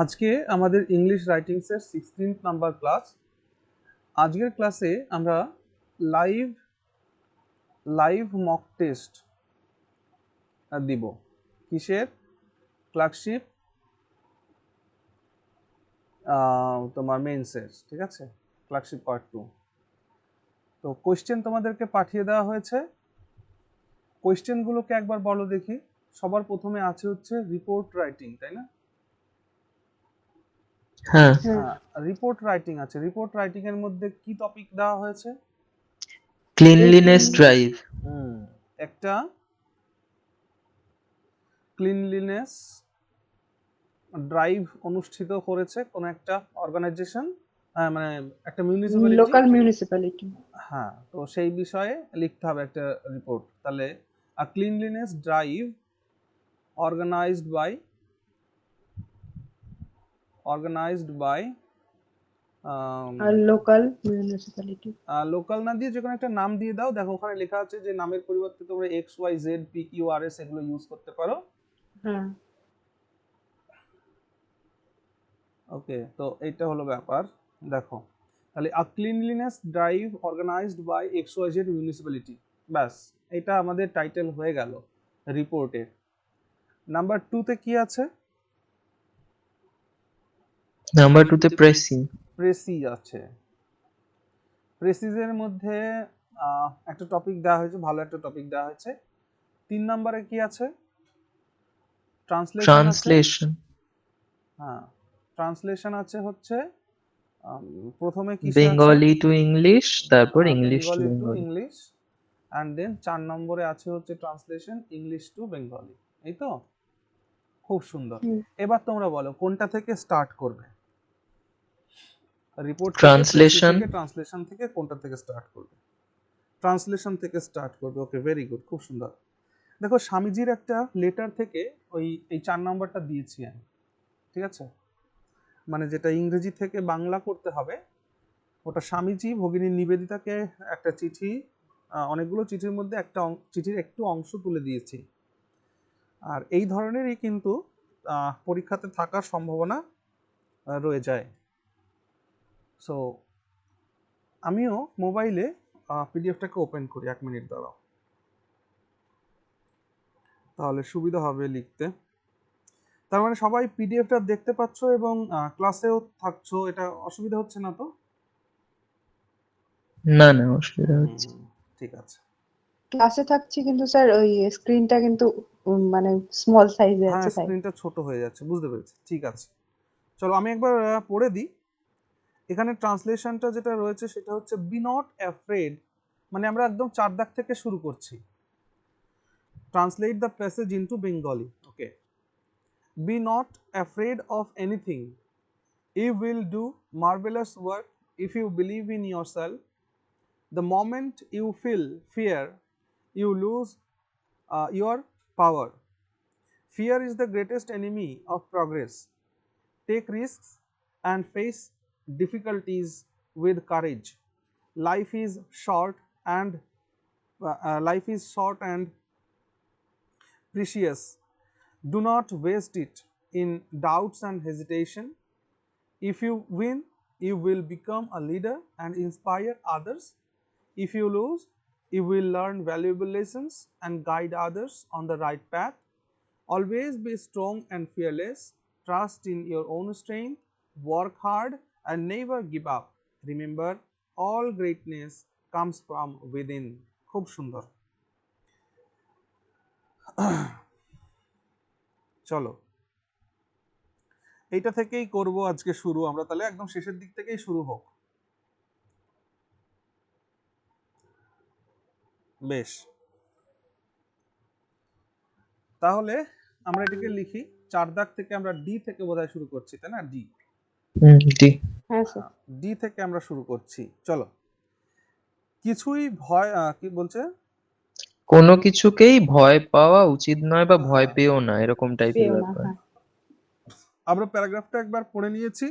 আজকে আমাদের English রাইটিংসের 16th number class. আজকের ক্লাসে আমরা লাইভ লাইভ মক টেস্ট দিব। কিসের? ক্লার্কশিপ তোমার মেইনসের, ঠিক আছে, ক্লার্কশিপ পার্ট 2। তো কোয়েশ্চেন তোমাদেরকে পাঠিয়ে দেওয়া হয়েছে। কোয়েশ্চেনগুলোকে একবার বলো দেখি। সবার প্রথমে আছে হচ্ছে রিপোর্ট রাইটিং, তাই না? হ্যাঁ, রিপোর্ট রাইটিং আছে। রিপোর্ট রাইটিং এর মধ্যে কি টপিক দেওয়া হয়েছে? Cleanliness drive. একটা ক্লিনলিনেস ড্রাইভ অনুষ্ঠিত করেছে কোন একটা অর্গানাইজেশন, মানে একটা মিউনিসিপ্যালিটি, লোকাল মিউনিসিপ্যালিটি। হ্যাঁ। তো সেই বিষয়ে লিখতে হবে একটা রিপোর্ট। তাহলে a cleanliness drive organised by our local municipality. Local না দিয়ে যে কোনো একটা নাম দিয়ে দাও। দেখো ওখানে লেখা আছে যে নামের পরিবর্তে তোমরা X Y Z P Q R S এগুলো ইউজ করতে পারো। হ্যাঁ, ওকে, তো এইটা হলো ব্যাপার। দেখো তাহলে a cleanliness drive organised by X Y Z municipality, ব্যাস এটা আমাদের টাইটেল হয়ে গেল রিপোর্টের। নাম্বার 2 তে কি আছে? নাম্বার 2 তে প্রেসিং। প্রেসিজ আছে। প্রেসিজের মধ্যে একটা টপিক দেওয়া হয়েছে, ভালো একটা টপিক দেওয়া হয়েছে। 3 নম্বরে কি আছে? ট্রান্সলেশন। হ্যাঁ, ট্রান্সলেশন আছে হচ্ছে প্রথমে কি বেঙ্গলি টু ইংলিশ, তারপর English to Bengali to Bengali. English, and then 4 নম্বরে আছে হচ্ছে ট্রান্সলেশন ইংলিশ টু বেঙ্গলি। এই তো, খুব সুন্দর। এবার তোমরা বলো কোনটা থেকে স্টার্ট করবে? রিপোর্ট থেকে, ট্রান্সলেশন। থেকে, ট্রান্সলেশন থেকে কোনটা থেকে স্টার্ট করবে? ট্রান্সলেশন থেকে স্টার্ট করবে। ওকে, ভেরি গুড, খুব সুন্দর। দেখো স্বামীজির একটা লেটার থেকে এই 4 নম্বরটা দিয়েছি আমি, ঠিক আছে? মানে যেটা ইংরেজি থেকে বাংলা করতে হবে, ওটা স্বামীজি ভগিনী নিবেদিতাকে একটা চিঠি, অনেকগুলো চিঠির মধ্যে একটা চিঠির একটু অংশ তুলে দিয়েছি। আর এই ধরনেরই কিন্তু পরীক্ষাতে থাকার সম্ভাবনা রয়ে যায়। সো আমিও মোবাইলে পিডিএফটাকে ওপেন করি, 1 মিনিট দাঁড়াও, তাহলে সুবিধা হবে লিখতে। তার মানে সবাই পিডিএফটা দেখতে পাচ্ছো এবং ক্লাসেও থাকছো, এটা অসুবিধা হচ্ছে না তো? না না, অসুবিধা হচ্ছে। ঠিক আছে। ক্লাসে থাকছি কিন্তু স্যার ওই স্ক্রিনটা কিন্তু মানে স্মল সাইজে হ্যাঁ, আছে তাই। স্ক্রিনটা ছোট হয়ে যাচ্ছে, বুঝতে পেরেছি। ঠিক আছে, চলো আমি একবার পড়ে দিই। এখানে ট্রান্সলেশনটা যেটা রয়েছে সেটা হচ্ছে বি নট অ্যাফ্রেড, মানে আমরা একদম 4 দাগ থেকে শুরু করছি। Translate the passage into Bengali. Okay, be not afraid of anything, you will do marvellous work if you believe in yourself. The moment you feel fear, you lose your power. Fear is the greatest enemy of progress. Take risks and face difficulties with courage. Life is short and precious. Do not waste it in doubts and hesitation. If you win, you will become a leader and inspire others. If you lose, you will learn valuable lessons and guide others on the right path. Always be strong and fearless. Trust in your own strength. Work hard and never give up. Remember, all greatness comes from within. খুব সুন্দর। চলো এইটা থেকেই করব আজকে শুরু আমরা, তাহলে একদম শেষের দিক থেকেই শুরু হোক। বেশ, তাহলে আমরা এটাকে লিখি 4 দাগ থেকে। আমরা ডি থেকে বোধহয় শুরু করছি, তাই না? D, D. হ্যাঁ স্যার। ডি থেকে আমরা শুরু করছি। চলো, কিছুই ভয় কি বলছে? কোনো কিছুকেই ভয় পাওয়া উচিত নয় বা ভয় পেও না, এরকম টাইপের পেও না, ব্যাপার। হ্যাঁ। আমরা প্যারাগ্রাফটা একবার পড়ে নিয়েছি,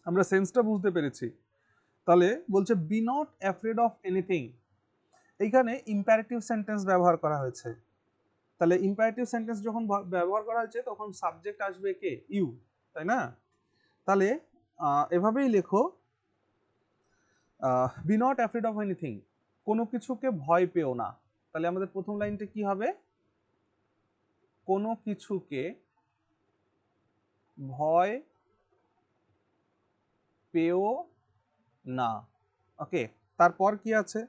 আমরা সেন্সটা বুঝতে পেরেছি। তাহলে বলছে be not afraid of anything. এইখানে ইম্পারেটিভ সেন্টেন্স ব্যবহার করা হয়েছে। তাহলে ইম্পারেটিভ সেন্টেন্স যখন ব্যবহার করা হয়েছে তখন সাবজেক্ট আসবে কে? ইউ, তাই না? তাহলে এভাবেই লেখো, be not afraid of anything, কোনো কিছুকে ভয় পেও না। তাহলে আমাদের প্রথম লাইনটা কি হবে? কোনো কিছুকে ভয় পেও না। ওকে, তারপর কি আছে?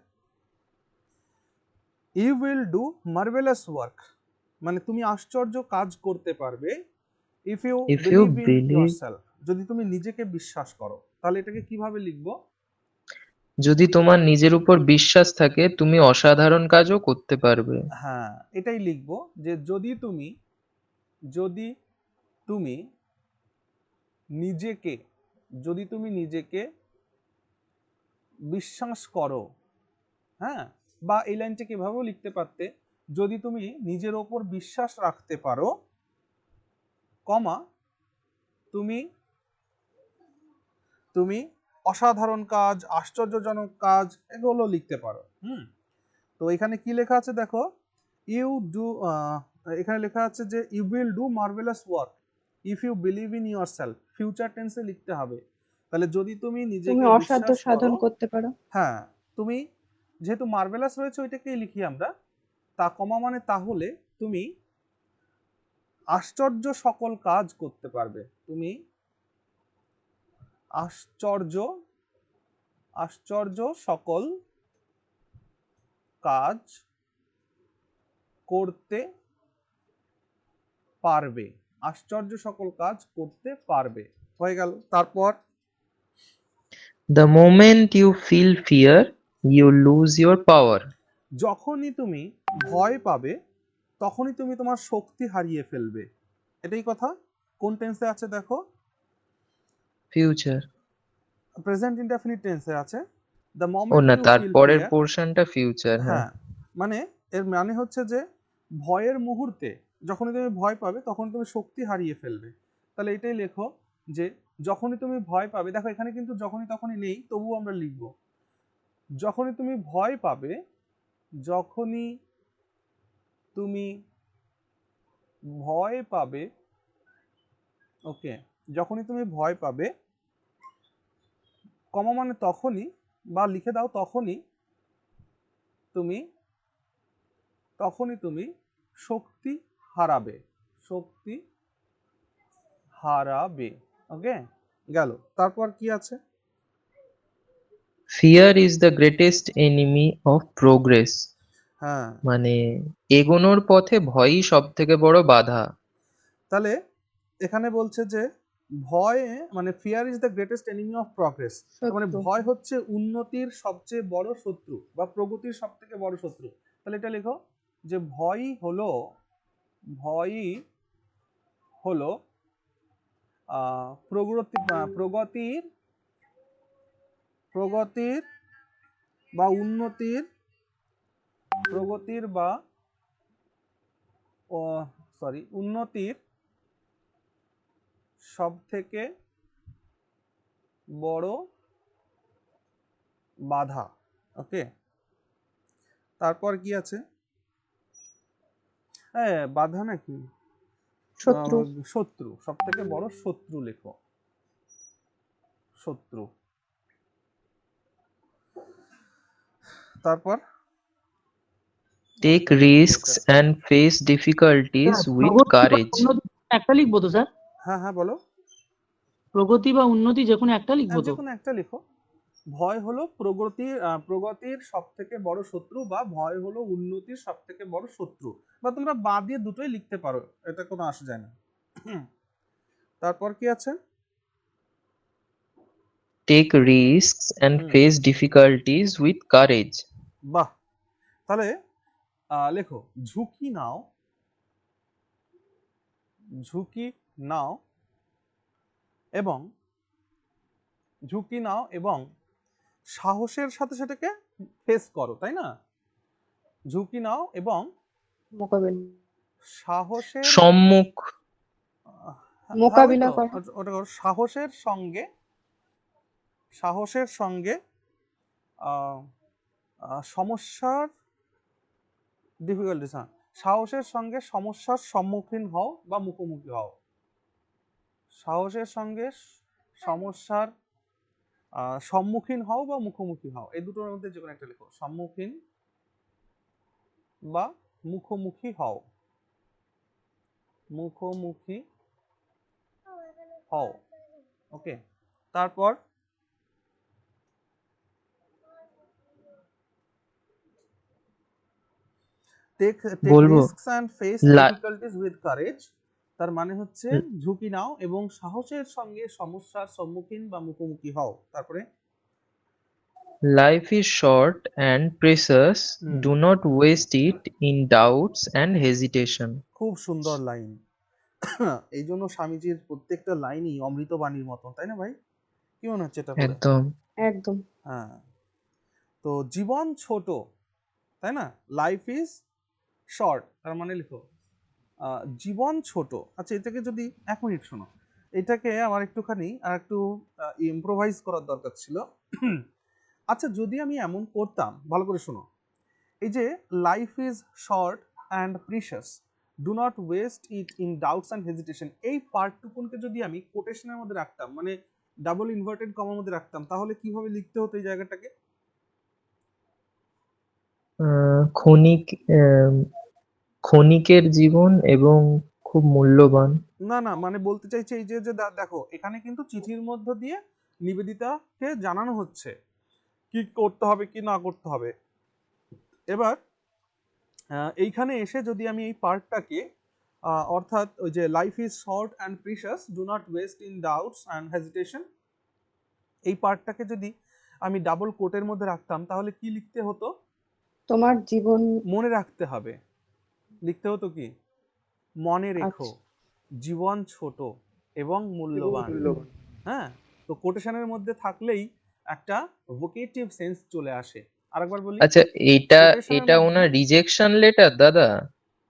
You will do marvellous work, মানে তুমি আশ্চর্য কাজ করতে পারবে। If you If you believe in believe, yourself, যদি তুমি নিজেকে বিশ্বাস করো। তাহলে এটাকে কিভাবে লিখবো? যদি তোমার নিজের উপর বিশ্বাস থাকে তুমি অসাধারণ কাজও করতে পারবে। হ্যাঁ, এটাই লিখবো যে যদি তুমি নিজেকে যদি তুমি নিজেকে বিশ্বাস করো, হ্যাঁ, বা এই লাইনটাকে এভাবেও লিখতে পারতে, যদি তুমি নিজের ওপর বিশ্বাস রাখতে পারো, কমা তুমি তুমি অসাধারণ কাজ, আশ্চর্যজনক কাজ এগুলো লিখতে পারো। তো এখানে কি লেখা আছে দেখো, ইউ ডু, এখানে লেখা আছে যে you will do marvellous work if you believe in yourself, future টেন্সে লিখতে হবে। তাহলে যদি তুমি তুমি নিজেকে অসাধ্য বিশ্বাস সাধন করো, করতে পারো। হ্যাঁ, তুমি যেহেতু মার্ভেলাস রয়েছে ওইটাকেই লিখি আমরা, তা কমা মানে তাহলে তুমি আশ্চর্য সকল কাজ করতে পারবে। তুমি আশ্চর্য আশ্চর্য সকল কাজ করতে পারবে। আশ্চর্য সকল কাজ করতে পারবে, হয়ে গেল। তারপর The moment you feel fear, you lose your power. যখনই তুমি ভয় পাবে তখনই তুমি তোমার শক্তি হারিয়ে ফেলবে। এটাই কথা। কোন টেন্সে আছে দেখো? Future. প্রেজেন্ট ইনডেফিনিট টেন্সে আছে। দ্য ও মোমেন্ট না, ইউ ফিল তারপরের ফিয়ার, পোর্শনটা ফিউচার, হ্যাঁ। হ্যাঁ, মানে এর মানে হচ্ছে যে ভয়ের মুহূর্তে যখনই তুমি ভয় পাবে তখন তুমি শক্তি হারিয়ে ফেলবে। তাহলে এটাই লেখো যে যখনই তুমি ভয় পাবে, দেখো এখানে কিন্তু যখনই তখনই নেই, তবুও আমরা লিখব যখনই তুমি ভয় পাবে, যখনই তুমি ভয় পাবে, ওকে, যখনই তুমি ভয় পাবে, কমা মানে তখনই, বা লিখে দাও তুমি তখনই শক্তি হারাবে, শক্তি হারাবে। ওকে, গেল। তারপর কি আছে? Fear is the greatest enemy of progress. হ্যাঁ, মানে এগোনোর পথে ভয়ই সব থেকে বড় বাধা। তাহলে এখানে বলছে যে ভয়, মানে fear is the greatest enemy of progress, মানে সত্য। ভয় হচ্ছে উন্নতির সবচেয়ে বড় শত্রু বা প্রগতির সব থেকে বড় শত্রু। তাহলে এটা লেখো যে ভয়ই হলো প্রগতির প্রগতির বা উন্নতির প্রগতির বা উন্নতির সব থেকে বড় বাধা। ওকে, তারপর কি আছে? হ্যাঁ, বাধা নাকি শত্রু। শত্রু, সব থেকে বড় শত্রু লেখো, শত্রু। তারপর Take risks and face difficulties sir, with প্রগতি বা courage. উন্নতি একটা লিখবো তো স্যার? হ্যাঁ হ্যাঁ, বলো। প্রগতি বা উন্নতি যে কোনো একটা লিখবো যে তো? কোনো একটা লেখো। ভয় হলো প্রগতির সব থেকে বড় শত্রু, বা ভয় হলো উন্নতির সব থেকে বড় শত্রু, বা তোমরা বাদ দিয়ে দুটোই লিখতে পারো, এটা কোনো আসে যায় না। তারপর কি আছে? Take risks and face difficulties with courage. বাহ, তাহলে লেখো ঝুঁকি নাও, ঝুঁকি নাও এবং সাহসের সাথে সেটাকে ফেস করো, তাই না? ঝুঁকি নাও এবং মোকাবিলা সাহসের সম্মুখ হ্যাঁ, ওই মোকাবিলা তো, করো। ওটা করো। সাহসের সঙ্গে সমস্যার ডিফিকাল্টিস, হ্যাঁ, সাহসের সঙ্গে সমস্যার সম্মুখীন হও বা মুখোমুখি হও, সাহসের সঙ্গে সমস্যার সম্মুখীন হও বা মুখোমুখি হও, এই দুটোর মধ্যে যে কোনো একটা লেখো। সম্মুখীন বা মুখোমুখি হও, মুখোমুখি হও। ওকে, তারপর টেক বলবো রিস্কস অ্যান্ড ফেস লা- ডিফিকাল্টিজ উইথ কারেজ। তার মানে হচ্ছে ঝুঁকি নাও এবং সাহসের সঙ্গে সমস্যার সম্মুখীন বা মুখোমুখি হও। তারপরে life is short and precious, hmm, do not waste it in doubts and hesitation. খুব সুন্দর লাইন। এই জন্য স্বামীজির প্রত্যেকটা লাইনই অমৃতবাণীর মতো, তাই না ভাই? কি মনে হচ্ছে এটা পড়ে? একদম। একদম। হ্যাঁ, তো জীবন ছোট, তাই না? লাইফ ইজ শর্ট, তার মানে লিখো জীবন ছোট। আচ্ছা, এটাকে যদি 1 মিনিট শোনো, এটাকে আমার একটুখানি আর একটু ইম্প্রোভাইজ করার দরকার ছিল। আচ্ছা, যদি আমি এমন করতাম, ভালো করে শোনো, এই যে life is short and precious, do not waste it in doubts and hesitation, এই পার্টটুকুনকে যদি আমি কোটেশনের মধ্যে রাখতাম, মানে ডাবল ইনভার্টেড কমার মধ্যে রাখতাম, তাহলে কিভাবে লিখতে হতো এই জায়গাটাকে? ক্ষণিক ক্ষণিকের জীবন এবং খুব মূল্যবান। না না, মানে বলতে চাইছে এই যে যে দেখো, এখানে কিন্তু চিঠির মধ্য দিয়ে নিবেদিতাকে জানানো হচ্ছে কি করতে হবে কি না করতে হবে। এবার এইখানে এসে যদি আমি এই পার্টটাকে অর্থাৎ ওই যে life is short and precious, do not waste in doubts and hesitation, এই পার্টটাকে যদি আমি ডাবল কোটের মধ্যে রাখতাম, তাহলে কি লিখতে হতো? তোমার জীবন। মনে রাখতে হবে, লিখতে হতো কি? মনে রেখো, আচ্ছা। জীবন ছোট এবং মূল্যবান। হ্যাঁ, তো কোটেশনের মধ্যে থাকলেই একটা ভোকেটিভ সেন্স চলে আসে। আরেকবার বলি, আচ্ছা, এটা কোটেশনের এটা মধ্যে, ওনার রিজেকশন লেটার দাদা?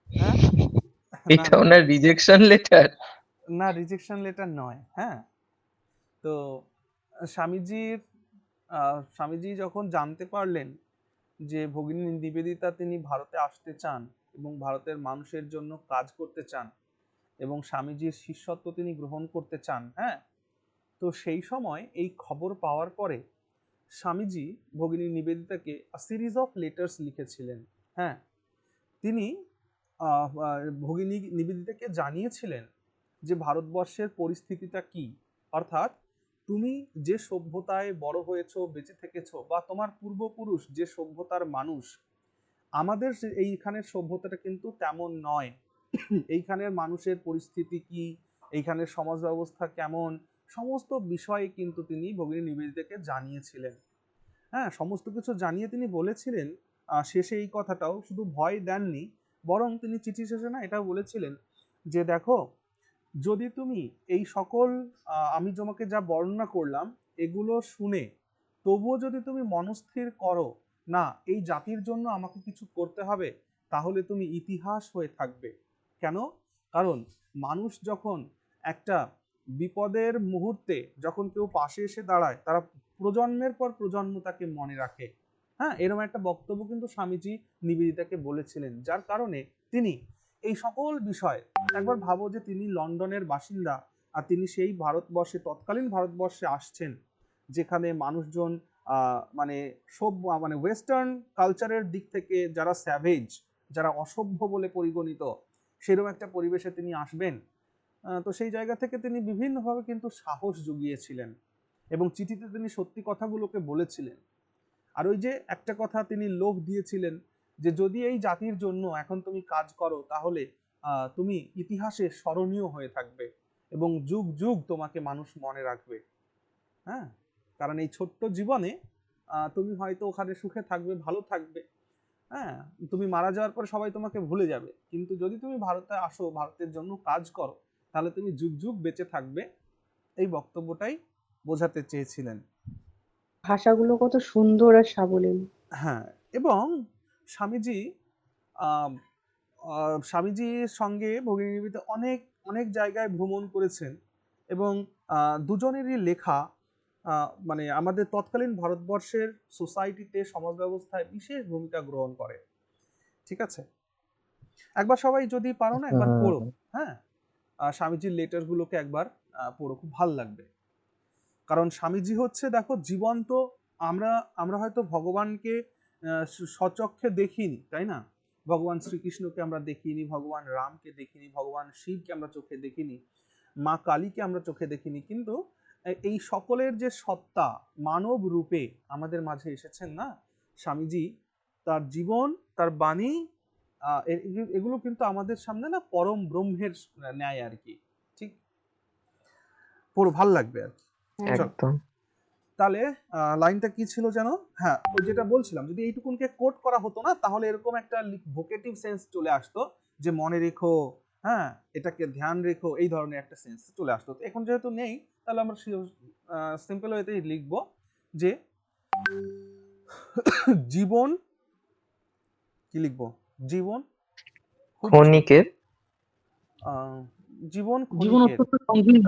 হ্যাঁ, না এটা না ওনার রিজেকশন লেটার? না, রিজেকশন লেটার নয়। হ্যাঁ, তো স্বামীজির স্বামীজি যখন জানতে পারলেন যে ভগিনী নিবেদিতা তিনি ভারতে আসতে চান এবং ভারতের মানুষের জন্য কাজ করতে চান এবং স্বামীজির শিষ্যত্ব তিনি গ্রহণ করতে চান, হ্যাঁ, তো সেই সময় এই খবর পাওয়ার পরে স্বামীজি ভগিনী নিবেদিতাকে সিরিজ অফ লেটার্স লিখেছিলেন। হ্যাঁ, তিনি ভগিনী নিবেদিতাকে জানিয়েছিলেন যে ভারতবর্ষের পরিস্থিতিটা কি, অর্থাৎ তুমি যে সভ্যতায় বড় হয়েছো, বেঁচে থেকেছো, বা তোমার পূর্বপুরুষ যে সভ্যতার মানুষ, আমাদের এইখানের সভ্যতাটা কিন্তু তেমন নয়। এইখানের মানুষের পরিস্থিতি কি, এইখানের সমাজ ব্যবস্থা কেমন, সমস্ত বিষয়ে কিন্তু তিনি ভগিনী নিবেদিতাকে জানিয়েছিলেন। হ্যাঁ, সমস্ত কিছু জানিয়ে তিনি বলেছিলেন শেষে এই কথাটাও, শুধু ভয় দেননি, বরং তিনি চিঠি শেষে না এটাও বলেছিলেন যে দেখো, যদি তুমি এই সকল আমি তোমাকে যা বর্ণনা করলাম এগুলো শুনে তবুও যদি তুমি মনস্থির করো না এই জাতির জন্য আমাকে কিছু করতে হবে, তাহলে তুমি ইতিহাস হয়ে থাকবে। কেন? কারণ মানুষ যখন একটা বিপদের মুহূর্তে যখন কেউ পাশে এসে দাঁড়ায়, তারা প্রজন্মের পর প্রজন্ম তাকে মনে রাখে। হ্যাঁ, এরকম একটা বক্তব্য কিন্তু স্বামীজি নিবেদিতাকে বলেছিলেন, যার কারণে তিনি এই সকল বিষয়, একবার ভাবো যে তিনি লন্ডনের বাসিন্দা আর তিনি সেই ভারতবর্ষে, তৎকালীন ভারতবর্ষে আসছেন যেখানে মানুষজন মানে সভ্য, মানে ওয়েস্টার্ন কালচারের দিক থেকে যারা স্যাভেজ, যারা অসভ্য বলে পরিগণিত, সেরকম একটা পরিবেশে তিনি আসবেন। তো সেই জায়গা থেকে তিনি বিভিন্নভাবে কিন্তু সাহস জুগিয়েছিলেন এবং চিঠিতে তিনি সত্যি কথাগুলোকে বলেছিলেন। আর ওই যে একটা কথা তিনি লোভ দিয়েছিলেন যে যদি এই জাতির জন্য এখন তুমি কাজ করো, তাহলে তুমি ইতিহাসে স্মরণীয় হয়ে থাকবে এবং যুগ যুগ তোমাকে মানুষ মনে রাখবে। হ্যাঁ, কারণ এই ছোট্ট জীবনে তুমি হয়তো ওখানে সুখে থাকবে, ভালো থাকবে, হ্যাঁ, তুমি মারা যাওয়ার পর সবাই তোমাকে ভুলে যাবে, কিন্তু যদি তুমি ভারতে আসো, ভারতের জন্য কাজ করো, তাহলে তুমি যুগ যুগ বেঁচে থাকবে। এই বক্তব্যটাই বোঝাতে চেয়েছিলেন। ভাষাগুলো কত সুন্দর আর সাবলীল। হ্যাঁ, এবং স্বামীজি আহ, স্বামীজির সঙ্গে ভগিনী নিবেদিতা অনেক অনেক জায়গায় ভ্রমণ করেছেন এবং দুজনেরই লেখা মানে আমাদের তৎকালীন ভারতবর্ষের সোসাইটিতে, সমাজ ব্যবস্থায় বিশেষ ভূমিকা গ্রহণ করে। ঠিক আছে, একবার সবাই যদি পারো না একবার পড়ো। হ্যাঁ, স্বামীজির লেটারগুলোকে একবার পড়ো, খুব ভাল লাগবে। কারণ স্বামীজি হচ্ছে দেখো জীবন্ত, আমরা আমরা হয়তো ভগবানকে স্বচক্ষে দেখিনি, তাই না? ভগবান শ্রীকৃষ্ণকে আমরা দেখিনি, ভগবান রামকে দেখিনি, ভগবান শিবকে আমরা চোখে দেখিনি, মা কালীকে আমরা চোখে দেখিনি, কিন্তু এই সকলের যে সত্তা মানব রূপে আমাদের মাঝে এসেছেন না স্বামীজি, তার জীবন, তার বাণী, এগুলো কিন্তু আমাদের সামনে না পরম ব্রহ্মের ন্যায় আর কি। ঠিক, পুরো ভাল লাগবে আর কি। চল, একদম। তাহলে লাইনটা কি ছিল যেন? হ্যাঁ, ওই যেটা বলছিলাম, যদি এইটুকুনকে কোট করা হতো না তাহলে এরকম একটা ভোকেটিভ সেন্স চলে আসতো, যে মনে রেখো, হ্যাঁ এটাকে ধ্যান রেখো, এই ধরনের একটা সেন্স চলে আসতো। তো এখন যেহেতু নেই, তাহলে আমরা সিম্পল ওয়েতেই লিখবো যে জীবন, কি লিখবো? জীবন খুব ক্ষণিকের, আহ, জীবন জীবন ক্ষণিকের। অত্যন্ত সংকীর্ণ।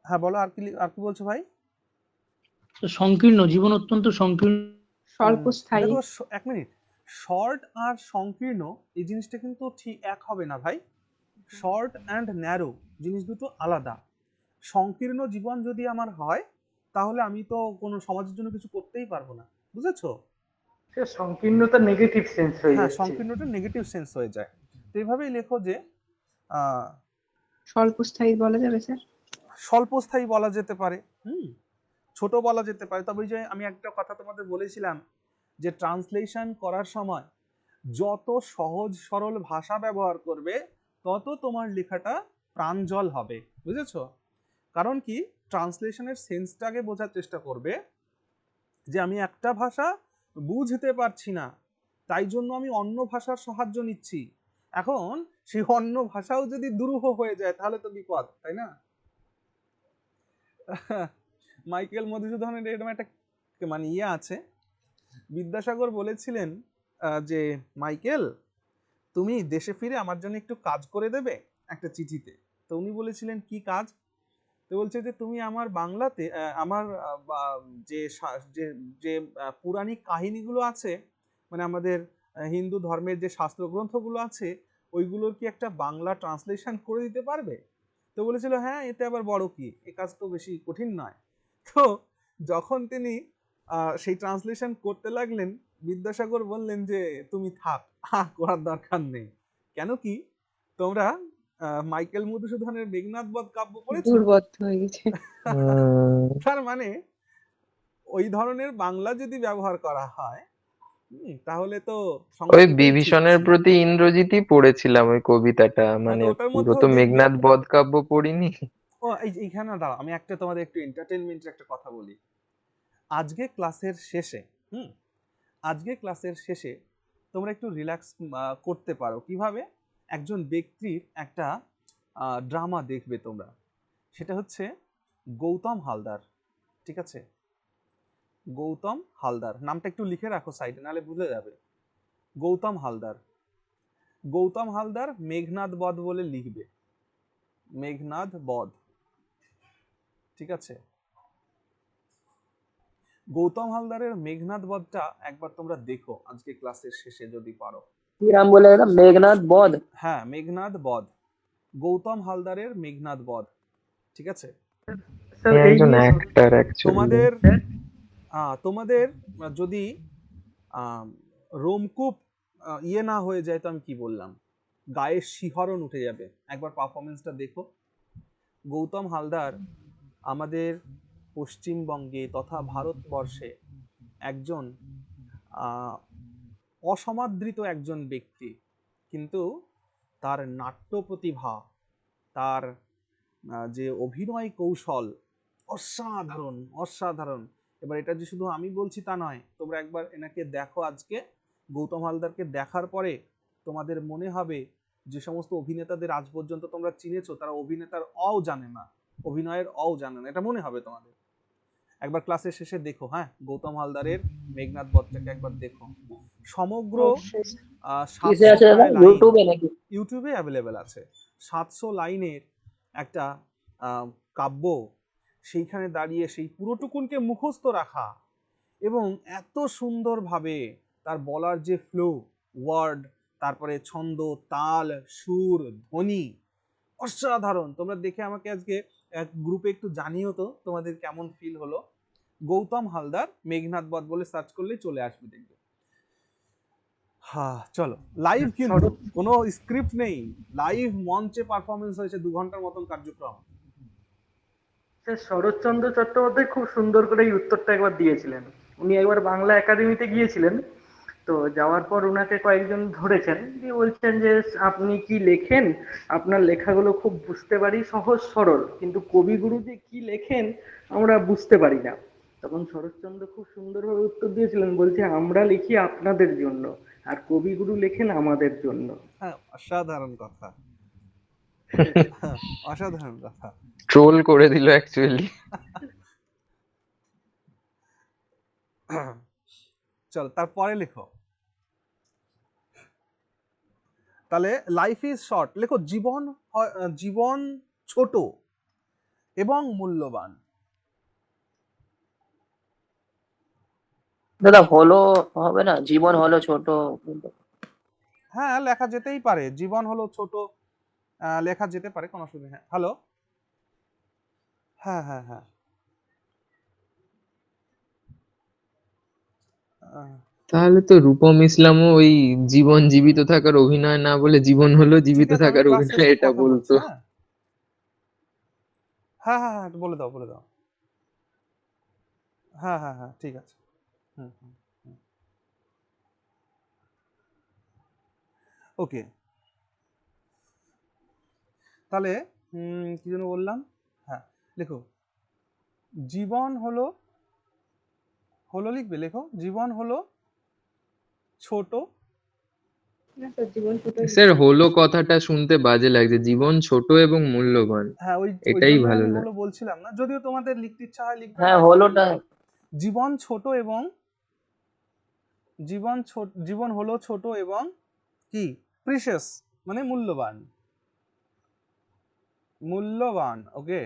হ্যাঁ বলো, আর কি আর কি বলছো ভাই? সংকীর্ণ, জীবন অত্যন্ত সংকীর্ণ। স্বল্পস্থায়ী। দেখো, এক মিনিট, শর্ট আর সংকীর্ণ এই জিনিসটা কিন্তু ঠিক এক হবে না ভাই। শর্ট অ্যান্ড ন্যারো জিনিস দুটো আলাদা। সংকীর্ণ জীবন যদি আমার হয়, তাহলে আমি তো কোনো সমাজের জন্য কিছু করতেই পারবো না, বুঝেছো? সংকীর্ণতা নেগেটিভ সেন্স হয়ে হ্যাঁ, যাচ্ছে। সংকীর্ণটা নেগেটিভ সেন্স হয়ে যায়। তো এইভাবেই লেখো যে আহ, স্বল্পস্থায়ী বলা যাবে স্যার? স্বল্পস্থায়ী বলা যেতে পারে, ছোট বলা যেতে পারে। তবে যে আমি একটা কথা তোমাদের বলেছিলাম, যে ট্রান্সলেশন করার সময় যত সহজ সরল ভাষা ব্যবহার করবে, তত তোমার লেখাটা প্রাঞ্জল হবে, বুঝেছো? কারণ কি, ট্রান্সলেশনের সেন্সটাকে বোঝার চেষ্টা করবে, যে আমি একটা ভাষা বুঝতে পারছি না, তাই জন্য আমি অন্য ভাষার সাহায্য নিচ্ছি। এখন সেই অন্য ভাষাও যদি দুরূহ হয়ে যায়, তাহলে তো বিপদ, তাই না? মাইকেল মধুসূদনের এরকম একটা মানে ইয়ে আছে, বিদ্যাসাগর বলেছিলেন যে মাইকেল, তুমি দেশে ফিরে আমার জন্য একটু কাজ করে দেবে একটা চিঠিতে। তো উনি বলেছিলেন কি কাজ? তো বলছে যে তুমি আমার বাংলাতে আমার যে যে যে পৌরাণিক কাহিনীগুলো আছে, মানে আমাদের হিন্দু ধর্মের যে শাস্ত্র গ্রন্থগুলো আছে, ওইগুলোর কি একটা বাংলা ট্রান্সলেশন করে দিতে পারবে? তো বলেছিল হ্যাঁ, এতে আবার বড় কি, এ কাজ তো বেশি কঠিন নয়। তো যখন তিনি সেই ট্রান্সলেশন করতে লাগলেন, বিদ্যাসাগর বললেন যে তুমি থাক, করার দরকার নেই। কেন কি, তোমরা মাইকেল মধুসূদনের মেঘনাদ বধ কাব্য পড়েছো? দুর্বোধ্য হয়ে গেছে। তার মানে ওই ধরনের বাংলা যদি ব্যবহার করা হয়, তাহলে তো ওই সংস্কৃতই ঠিক বিভীষণের ছিল। প্রতি ইন্দ্রজিৎই পড়েছিলাম ওই কবিতাটা, তো মানে ওটার পুরো মধ্যেও তো দেখবে, মেঘনাদ বধ কাব্য পড়িনি। ও এইখানে দাঁড়াও, আমি একটা তোমাদের একটু এন্টারটেনমেন্টের একটা কথা বলি। আজকে ক্লাসের শেষে, হুম আজকে ক্লাসের শেষে তোমরা একটু রিল্যাক্স করতে পারো। কিভাবে? একজন ব্যক্তির একটা ড্রামা দেখবে তোমরা, সেটা হচ্ছে গৌতম হালদার। ঠিক আছে, গৌতম হালদার নামটা একটু লিখে রাখো সাইডে, নাহলে ভুলে যাবে। গৌতম হালদার, গৌতম হালদার মেঘনাদ বধ বলে লিখবে, মেঘনাদ বধ। ঠিক আছে, গৌতম হালদারের মেঘনাদ বধটা একবার তোমরা দেখো আজকে ক্লাসের শেষে যদি পারো। কি নাম বলে এটা? মেঘনাদ বধ? হ্যাঁ, মেঘনাদ বধ, গৌতম হালদারের মেঘনাদ বধ। ঠিক আছে, স্যার এই একজন নিয়ে অ্যাক্টর অ্যাকচুয়ালি। তোমাদের তোমাদের যদি রোমকূপ ইয়ে না হয়ে যায়, তো আমি কি বললাম, গায়ের শিহরণ উঠে যাবে। একবার পারফরমেন্সটা দেখো। গৌতম হালদার আমাদের পশ্চিমবঙ্গে তথা ভারতবর্ষে একজন অসমাদৃত একজন ব্যক্তি, কিন্তু তার নাট্য প্রতিভা, তার যে অভিনয় কৌশল, অসাধারণ অসাধারণ। এবার এটা যে শুধু আমি বলছি তা নয়, তোমরা একবার এনাকে দেখো আজকে, গৌতম হালদারকে দেখার পরে তোমাদের মনে হবে যে সমস্ত অভিনেতাদের আজ পর্যন্ত তোমরা চিনেছো, তারা অভিনেতার অও জানে না, অভিনয়ের অও জানে না, এটা মনে হবে তোমাদের। একবার ক্লাসের শেষে দেখো, হ্যাঁ, গৌতম হালদারের মেঘনাদ বধটাকে একবার দেখো। সমগ্র অবশ্যই স্যার। কিসে 700 আছে দাদা? প্রায় লাইন ইউটিউবে নাকি? ইউটিউবে অ্যাভেলেবেল আছে। 700 লাইনের একটা কাব্য, সেইখানে দাঁড়িয়ে সেই পুরোটুকুনকে মুখস্থ রাখা, এবং এত সুন্দরভাবে তার বলার যে ফ্লো, ওয়ার্ড, তারপরে ছন্দ, তাল, সুর, ধ্বনি, অসাধারণ। তোমরা দেখে আমাকে আজকে এক গ্রুপে একটু জানিও তো তোমাদের কেমন ফিল হলো। গৌতম হালদার মেঘনাদ বধ বলে সার্চ করলেই চলে আসবে, দেখবে। হ্যাঁ চলো, লাইভ কিন্তু কোনো স্ক্রিপ্ট নেই, লাইভ মঞ্চে পারফরমেন্স হয়েছে 2 ঘন্টার মতন কার্যক্রম। স্যার শরৎচন্দ্র চট্টোপাধ্যায় খুব সুন্দর করে এই উত্তরটা একবার দিয়েছিলেন। উনি একবার বাংলা একাডেমিতে গিয়েছিলেন, তো যাওয়ার পর ওনাকে কয়েকজন ধরেছেন, দিয়ে বলছেন যে আপনি কি লেখেন, আপনার লেখাগুলো খুব বুঝতে পারি, সহজ সরল, কিন্তু কবিগুরু যে কি লেখেন আমরা বুঝতে পারি না। তখন শরৎচন্দ্র খুব সুন্দরভাবে উত্তর দিয়েছিলেন, বলছে আমরা লিখি আপনাদের জন্য, আর কবিগুরু লেখেন আমাদের জন্য। হ্যাঁ, অসাধারণ কথা, অসাধারণ কথা। ট্রোল করে দিল অ্যাকচুয়ালি। চল তারপরে লেখো, তাহলে লাইফ ইজ শর্ট লেখো, জীবন ছোট এবং মূল্যবান। দাদা হলো হবে না, জীবন হলো ছোট। হ্যাঁ লেখা যেতেই পারে, জীবন হলো ছোট, লেখা যেতে পারে, কোনো অসুবিধা নেই। হ্যালো, হ্যাঁ হ্যাঁ হ্যাঁ, তাহলে তো রূপম ইসলামও ওই জীবন জীবিত থাকার অভিনয় না বলে জীবন হলো ঠিক জীবিত আছে, আমি থাকার ক্লাস অভিনয় শেষে এটা কথা বলছি। বলতো। হ্যাঁ হ্যাঁ হ্যাঁ হ্যাঁ, বলে দাও বলে দাও। হ্যাঁ হ্যাঁ হ্যাঁ, ঠিক আছে। হুম হুম, ওকে। তাহলে কি যেন বললাম, হ্যাঁ লেখো, জীবন হলো, হলো লিখবে, লেখো জীবন হলো ছোট। না স্যার, জীবন ছোটই স্যার লিখছি। হলো কথাটা শুনতে বাজে লাগছে, জীবন ছোট এবং মূল্যবান, হ্যাঁ ওই ওই এটাই জন্যই ভালো আমি হলো লাগে। বলছিলাম না, যদিও তোমাদের লিখতে ইচ্ছা হয় লিখবে, হ্যাঁ না হয় হলোটা। জীবন ছোট এবং জীবন হলো ছোট এবং কি প্রিশিয়াস, মানে মূল্যবান, মূল্যবান। ওকে,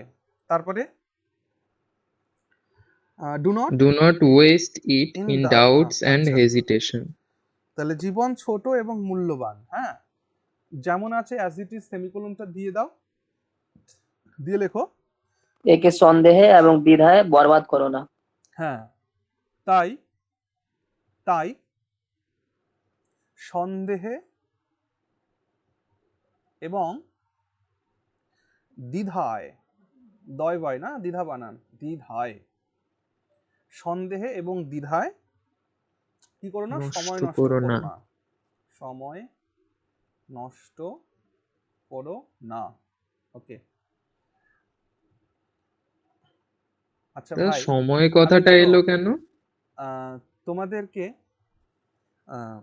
তারপরে do not do not waste it in in doubt. Doubts and আচ্ছা, হেজিটেশন। তাহলে জীবন ছোট এবং মূল্যবান, হ্যাঁ যেমন আছে অ্যাজ ইট ইজ, সেমিকোলনটা দিয়ে দাও, দিয়ে লেখো। একে সন্দেহে এবং দ্বিধায় বরবাদ করো না। হ্যাঁ, তাই তাই সন্দেহে এবং দ্বিধায়, দয় বয় না, দ্বিধা বানান, দ্বিধায়, সন্দেহে এবং দ্বিধায় কি করো না, সময় নষ্ট করো করো না। না, সময় নষ্ট করো না। ওকে, আচ্ছা তা ভাই, সময় আমি কথাটা জানো এলো কেন? তোমাদেরকে আহ,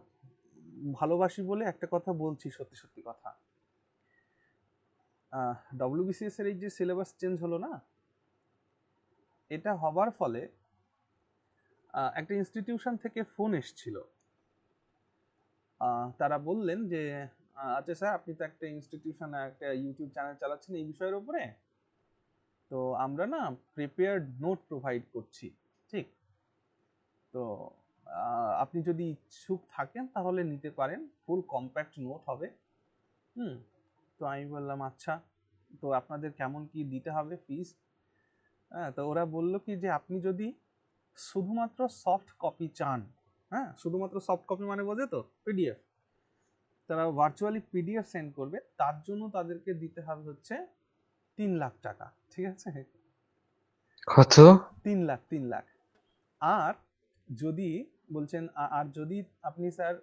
ভালোবাসি বলে একটা কথা বলছি, সত্যি সত্যি কথা। ডব্লিউবিসিএস এর এই যে সিলেবাস চেঞ্জ হলো না, এটা হবার ফলে একটা ইনস্টিটিউশন থেকে ফোন এসেছিল। তারা বললেন যে আচ্ছা স্যার, আপনি তো একটা ইনস্টিটিউশন, একটা ইউটিউব চ্যানেল চালাচ্ছেন এই বিষয়ের উপরে, তো আমরা না প্রিপেয়ার্ড নোট প্রোভাইড করছি, ঠিক? তো আপনি যদি ইচ্ছুক থাকেন তাহলে নিতে পারেন, ফুল কম্প্যাক্ট নোট হবে। তো আমি বললাম আচ্ছা, তো আপনাদের কেমন কি দিতে হবে ফিস? হ্যাঁ, তো ওরা বললো কি যে আপনি যদি শুধুমাত্র সফট কপি চান, হ্যাঁ শুধুমাত্র সফট কপি মানে বোঝে তো, পিডিএফ, তারা ভার্চুয়ালি পিডিএফ সেন্ড করবে, তার জন্য তাদেরকে দিতে হবে হচ্ছে 3 লাখ টাকা, ঠিক আছে? কত? 3 লাখ, 3 লাখ। আর যদি বলছেন আর যদি আপনি স্যার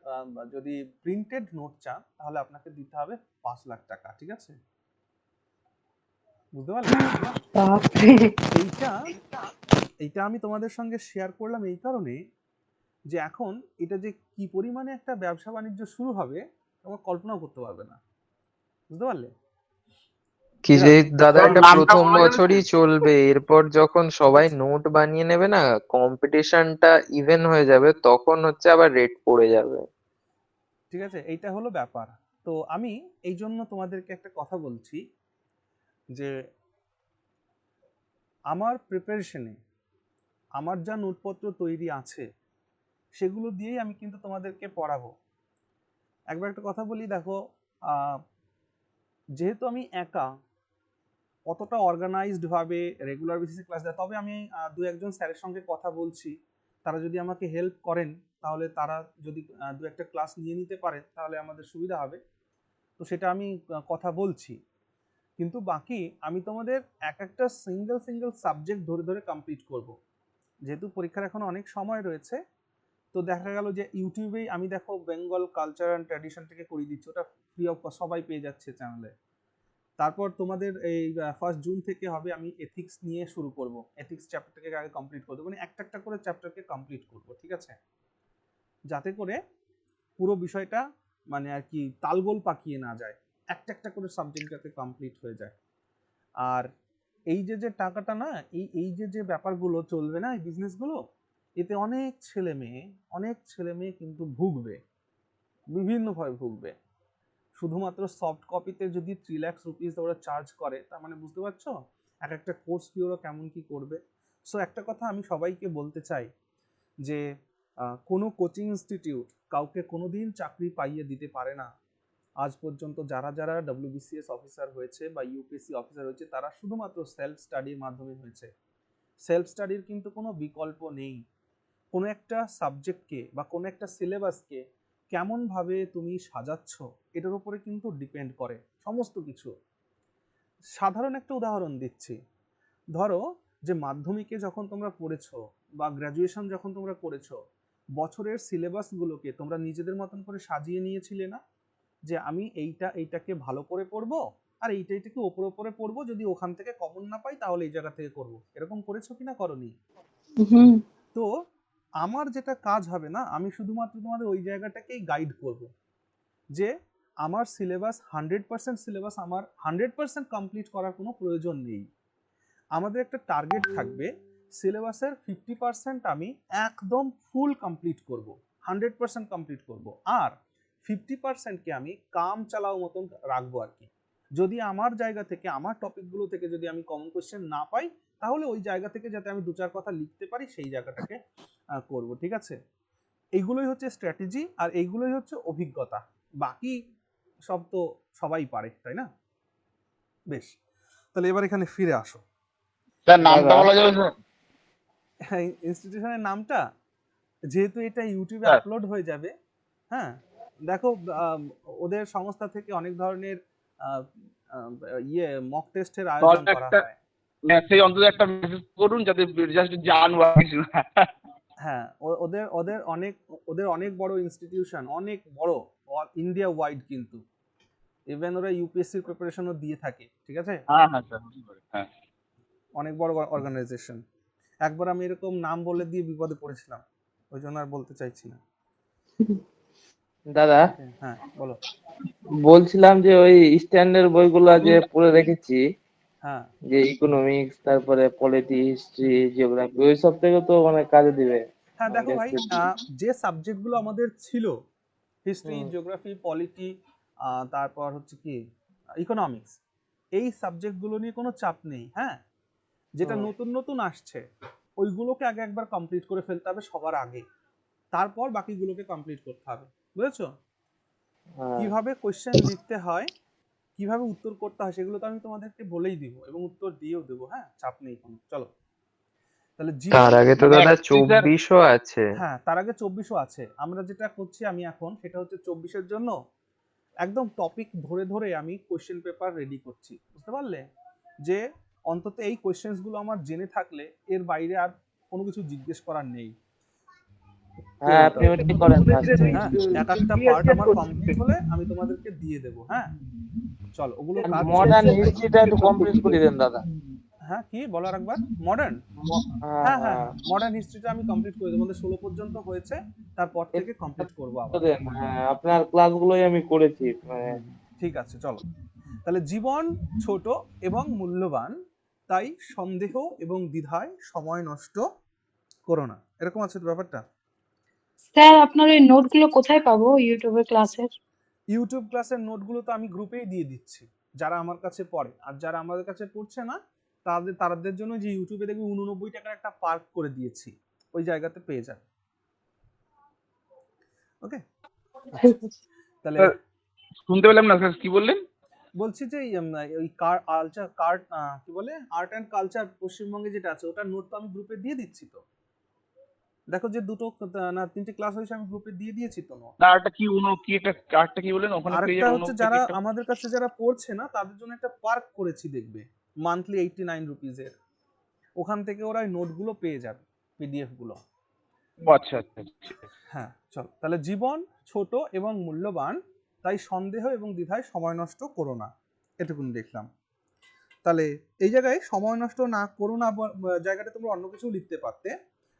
যদি প্রিন্টেড নোট চান তাহলে আপনাকে দিতে হবে 5 লাখ টাকা, ঠিক আছে? বুঝতে পারলেন? বাপরে! এইটা এইটা আমি তোমাদের সঙ্গে শেয়ার করলাম এই কারণে যে এখন এটা যে কি পরিমাণে একটা ব্যবসা বাণিজ্য শুরু হবে তোমরা কল্পনাও করতে পারবে না, বুঝতে পারলে? কি এরা যে দাদা, স্যার এটা নামটা প্রথম বলা যাবে কি? বছরই চলবে, এরপর যখন ঠিক সবাই আছে, নোট বানিয়ে নেবে না, কম্পিটিশনটা ইভেন হয়ে যাবে, তখন হচ্ছে আবার রেট পড়ে যাবে। ঠিক আছে, এইটা হলো ব্যাপার। তো আমি এই জন্য তোমাদেরকে একটা কথা বলছি যে আমার প্রিপারেশনে আমার যা নোটপত্র তৈরি আছে সেগুলো দিয়েই আমি কিন্তু তোমাদেরকে পড়াবো। একবার একটা কথা বলি, দেখো যেহেতু আমি একা, অতটা অর্গানাইজড ভাবে রেগুলার বেসিসে ক্লাস দেয়। তবে আমি দু একজন স্যারের সঙ্গে কথা বলছি, তারা যদি আমাকে হেল্প করেন তাহলে তারা যদি দু একটা ক্লাস নিয়ে নিতে পারেন তাহলে আমাদের সুবিধা হবে। তো সেটা আমি কথা বলছি। কিন্তু বাকি আমি তোমাদের এক একটা সিঙ্গেল সিঙ্গেল সাবজেক্ট ধরে ধরে কমপ্লিট করব। যেহেতু পরীক্ষার এখন অনেক সময় রয়েছে, তো দেখা গেল যে ইউটিউবেই আমি দেখো বেঙ্গল কালচার অ্যান্ড ট্র্যাডিশন থেকে করিয়ে দিচ্ছি, ওটা ফ্রি অফ কস্ট, সবাই পেয়ে যাচ্ছে চ্যানেলে। তারপর তোমাদের এই 1 জুন থেকে হবে আমি এথিক্স নিয়ে শুরু করব, এথিক্স চ্যাপ্টারটাকে আগে কমপ্লিট করবো, মানে একটা একটা করে চ্যাপ্টারকে কমপ্লিট করব, ঠিক আছে, যাতে করে পুরো বিষয়টা মানে আর কি তালগোল পাকিয়ে না যায়, একটা একটা করে সাবজেক্ট যাতে কমপ্লিট হয়ে যায়। আর এই যে যে টাকাটা না, এই যে যে ব্যাপারগুলো চলবে না, এই বিজনেসগুলো, এতে অনেক ছেলে মেয়ে কিন্তু ভুগবে, বিভিন্নভাবে ভুগবে। শুধুমাত্র সফট কপিতে যদি 3 লাখ রুপিস ওরা চার্জ করে, তার মানে বুঝতে পারছো এক একটা কোর্স কি ওরা কেমন কি করবে। সো একটা কথা আমি সবাইকে বলতে চাই যে কোনো কোচিং ইনস্টিটিউট কাউকে কোনোদিন চাকরি পাইয়ে দিতে পারে না। আজ পর্যন্ত যারা যারা ডব্লিউবিসিএস অফিসার হয়েছে বা ইউপিএসসি অফিসার হয়েছে, তারা শুধুমাত্র সেলফ স্টাডির মাধ্যমে হয়েছে। সেলফ স্টাডির কিন্তু কোনো বিকল্প নেই। কোনো একটা সাবজেক্টকে বা কোনো একটা সিলেবাসকে কেমনভাবে তুমি সাজাচ্ছ এটার উপরে কিন্তু ডিপেন্ড করে সমস্ত কিছু। সাধারণ একটা উদাহরণ দিচ্ছি, ধরো যে মাধ্যমিকে যখন তোমরা পড়েছো বা গ্র্যাজুয়েশন যখন তোমরা করেছো, বছরের সিলেবাসগুলোকে তোমরা নিজেদের মতন করে সাজিয়ে নিয়েছিলে না, যে আমি এইটাকে ভালো করে পড়বো আর এইটাকে ওপরে পড়বো, যদি ওখান থেকে কমন না পাই তাহলে এই জায়গা থেকে করবো, এরকম করেছো কিনা করনি? হুম। তো আমার যেটা কাজ হবে না, আমি শুধুমাত্র তোমাদের ওই জায়গাটাকেই গাইড করব, যে আমার সিলেবাস 100% সিলেবাস আমার 100% কমপ্লিট করার কোনো প্রয়োজন নেই। আমাদের একটা টার্গেট থাকবে, সিলেবাসের 50% আমি একদম ফুল কমপ্লিট করব, 100% কমপ্লিট করব, আর 50%কে আমি কাম চালাও মতন রাখবো আর কি। যদি আমার জায়গা থেকে, আমার টপিকগুলো থেকে যদি আমি কমন কোশ্চেন না পাই, তাহলে ওই জায়গা থেকে যাতে আমি 2-4 কথা লিখতে পারি সেই জায়গাটাকে করব, ঠিক আছে। এইগুলোই হচ্ছে স্ট্র্যাটেজি আর এইগুলোই হচ্ছে অভিজ্ঞতা, বাকি সব তো সবাই পারে, তাই না? বেশ, তাহলে এবার এখানে ফিরে আসো। স্যার নামটা বলা যাবে স্যার? ইনস্টিটিউশনের নামটা যেহেতু এটা ইউটিউবে স্যার আপলোড হয়ে যাবে, হ্যাঁ, দেখো ওদের সংস্থা থেকে অনেক ধরনের আহ, আহ, মক টেস্টের আয়োজন করা একটা হয়। মেসেজ, অন্তত একটা মেসেজ করুন যাতে জাস্ট জান কিছু। হ্যাঁ, ওদের অনেক বড় ইনস্টিটিউশন, অনেক বড়, ইন্ডিয়া ওয়াইড কিন্তু, ইভেন ওরা ইউপিএসসির প্রিপারেশনও দিয়ে থাকে, ঠিক আছে, হ্যাঁ হ্যাঁ স্যার, হ্যাঁ। অনেক বড় অর্গানাইজেশন। একবার আমি এরকম নাম বলে দিয়ে বিপদে পড়েছিলাম, ওই জন্য আর বলতে চাইছি না। দাদা, হ্যাঁ বলো। বলছিলাম যে ওই স্ট্যান্ডার্ড বইগুলা যে পড়ে রেখেছি, হ্যাঁ যে ইকোনমিক্স, তারপরে পলিটি, হিস্ট্রি, জিওগ্রাফি, ওই সব থেকে তো মানে কাজে দিবে। হ্যাঁ, দেখো ভাই, যে সাবজেক্টগুলো আমাদের ছিল, হিস্ট্রি, জিওগ্রাফি, পলিটি, তারপর হচ্ছে কি ইকোনমিক্স, এই সাবজেক্টগুলো নিয়ে কোনো চাপ নেই। হ্যাঁ, যেটা নতুন নতুন আসছে ওইগুলোকে আগে একবার কমপ্লিট করে ফেলতে হবে সবার আগে, তারপর বাকিগুলোকে কমপ্লিট করতে হবে, বুঝেছো? কিভাবে কোশ্চেন লিখতে হয়, কিভাবে উত্তর করতে হয়, সেগুলো তো আমি তোমাদেরকে বলেই দিব এবং উত্তর দিয়েও দেবো, হ্যাঁ, চাপ নেই কোনো। চলো তাহলে তার আগে তো মানে দাদা actually স্যার 24ও আছে। হ্যাঁ, তার আগে 24ও আছে। আমরা যেটা করছি আমি এখন, সেটা হচ্ছে 24-এর জন্য একদম টপিক ধরে ধরে আমি কোশ্চেন পেপার রেডি করছি, বুঝতে পারলে, যে অন্তত এই কোশ্চেন্স গুলো আমার জেনে থাকলে এর বাইরে আর কোনো কিছু জিজ্ঞেস করার নেই। হ্যাঁ, আপনি ওটাই করেন ফার্স্টে। হ্যাঁ, এক একটা পার্ট আমার কমপ্লিট হলে আমি তোমাদেরকে দিয়ে দেবো। হ্যাঁ, চলো ওগুলো কাজ মডার্ন চলছে। হিস্ট্রিটা একটু কমপ্লিট করে দেন দাদা। হ্যাঁ, কি বলার একবার? মডার্ন, হ্যাঁ হ্যাঁ হ্যাঁ হ্যাঁ, হ্যাঁ, মডার্ন হিস্ট্রিটা আমি কমপ্লিট করে দেবো, আমাদের 16 পর্যন্ত হয়েছে, তারপর থেকে কমপ্লিট করবো আবার। দেন। হ্যাঁ, আপনার ক্লাসগুলোই আমি করেছি মানে। ঠিক আছে, চলো তাহলে। জীবন ছোট এবং মূল্যবান, তাই সন্দেহ এবং দ্বিধায় সময় নষ্ট করো না, এরকম আছে তো ব্যাপারটা। স্যার আপনার এই নোটগুলো কোথায় পাবো ইউটিউবের ক্লাসের? ইউটিউব ক্লাসের নোটগুলো তো আমি গ্রুপেই দিয়ে দিচ্ছি, যারা আমার কাছে পড়ে, আর যারা আমাদের কাছে পড়ছে না তাদের জন্য যে ইউটিউবে দেখবি 89 টাকার একটা পার্ক করে দিয়েছি, ওই জায়গাতে পেয়ে যাবে। ওকে, ঠিক আছে। তাহলে স্যার শুনতে পেলাম না স্যার, কি বললেন? বলছি যে ওই কি বলে আর্ট অ্যান্ড কালচার পশ্চিমবঙ্গে যেটা আছে ওটার নোট তো আমি গ্রুপে দিয়ে দিচ্ছি তো। দেখো যে দুটো না তিনটে ক্লাস হয়েছে আমি গ্রুপে দিয়ে দিয়েছি তো নোট। না আরটা কি কি একটা আরটা কি বলেন ওখানে পেয়ে আরেকটা যাবেন হচ্ছে যারা আমাদের কাছে যারা পড়ছে না তাদের জন্য একটা পার্ক করেছি দেখবে, মান্থলি 89 রুপিজের, ওখান থেকে ওরা নোটগুলো পেয়ে যাবে, পিডিএফ গুলো। আচ্ছা আচ্ছা আচ্ছা। হ্যাঁ চল তাহলে জীবন ছোট এবং মূল্যবান, তাই সন্দেহ এবং দ্বিধায় সময় নষ্ট করো না, এটুকুন দেখলাম। তাহলে এই জায়গায় সময় নষ্ট না করো না জায়গাটা তোমরা অন্য কিছু লিখতে পারতে,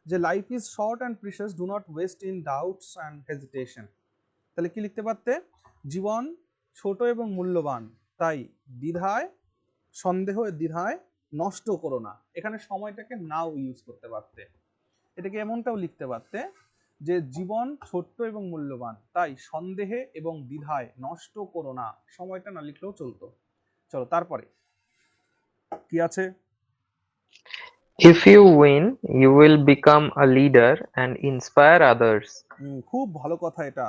যে life is short and precious, do not waste in doubts and hesitation. তাহলে কি লিখতে পারতে, জীবন ছোট এবং মূল্যবান, তাই দ্বিধায় নষ্ট করো না। এখানে সময়টাকে নাও ইউজ করতে পারতে। এটাকে এমনটাও লিখতে পারতে যে জীবন ছোট্ট এবং মূল্যবান, তাই সন্দেহে এবং দ্বিধায় নষ্ট করো না, সময়টা না লিখলেও চলতো। চলো তারপরে কি আছে, If you win, you will become a leader and inspire others. খুব ভালো কথা এটা।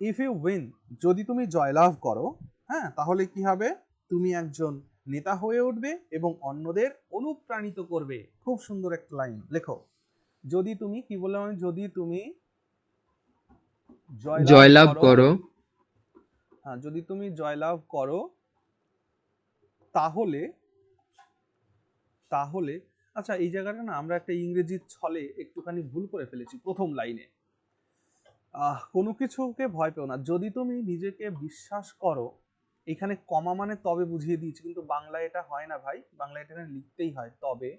ইফ ইউ উইন, যদি তুমি জয়লাভ করো, হ্যাঁ তাহলে কি হবে, তুমি একজন নেতা হয়ে উঠবে এবং অন্যদের অনুপ্রাণিত করবে। খুব সুন্দর একটা লাইন লেখো। যদি তুমি কি বললাম, যদি তুমি জয়লাভ করো, হ্যাঁ যদি তুমি জয়লাভ করো তাহলে আচ্ছা এই জায়গাটা না আমরা একটা ইংরেজির ছলে একটুখানি ভুল করে ফেলেছি প্রথম লাইনে। কোনো কিছুকে ভয় পেও না, যদি তুমি নিজেকে বিশ্বাস করো, এখানে কমা মানে তবে বুঝিয়ে দিয়েছি, কিন্তু বাংলায় এটা হয় না ভাই, বাংলায় এটা লিখতেই হয়, তবে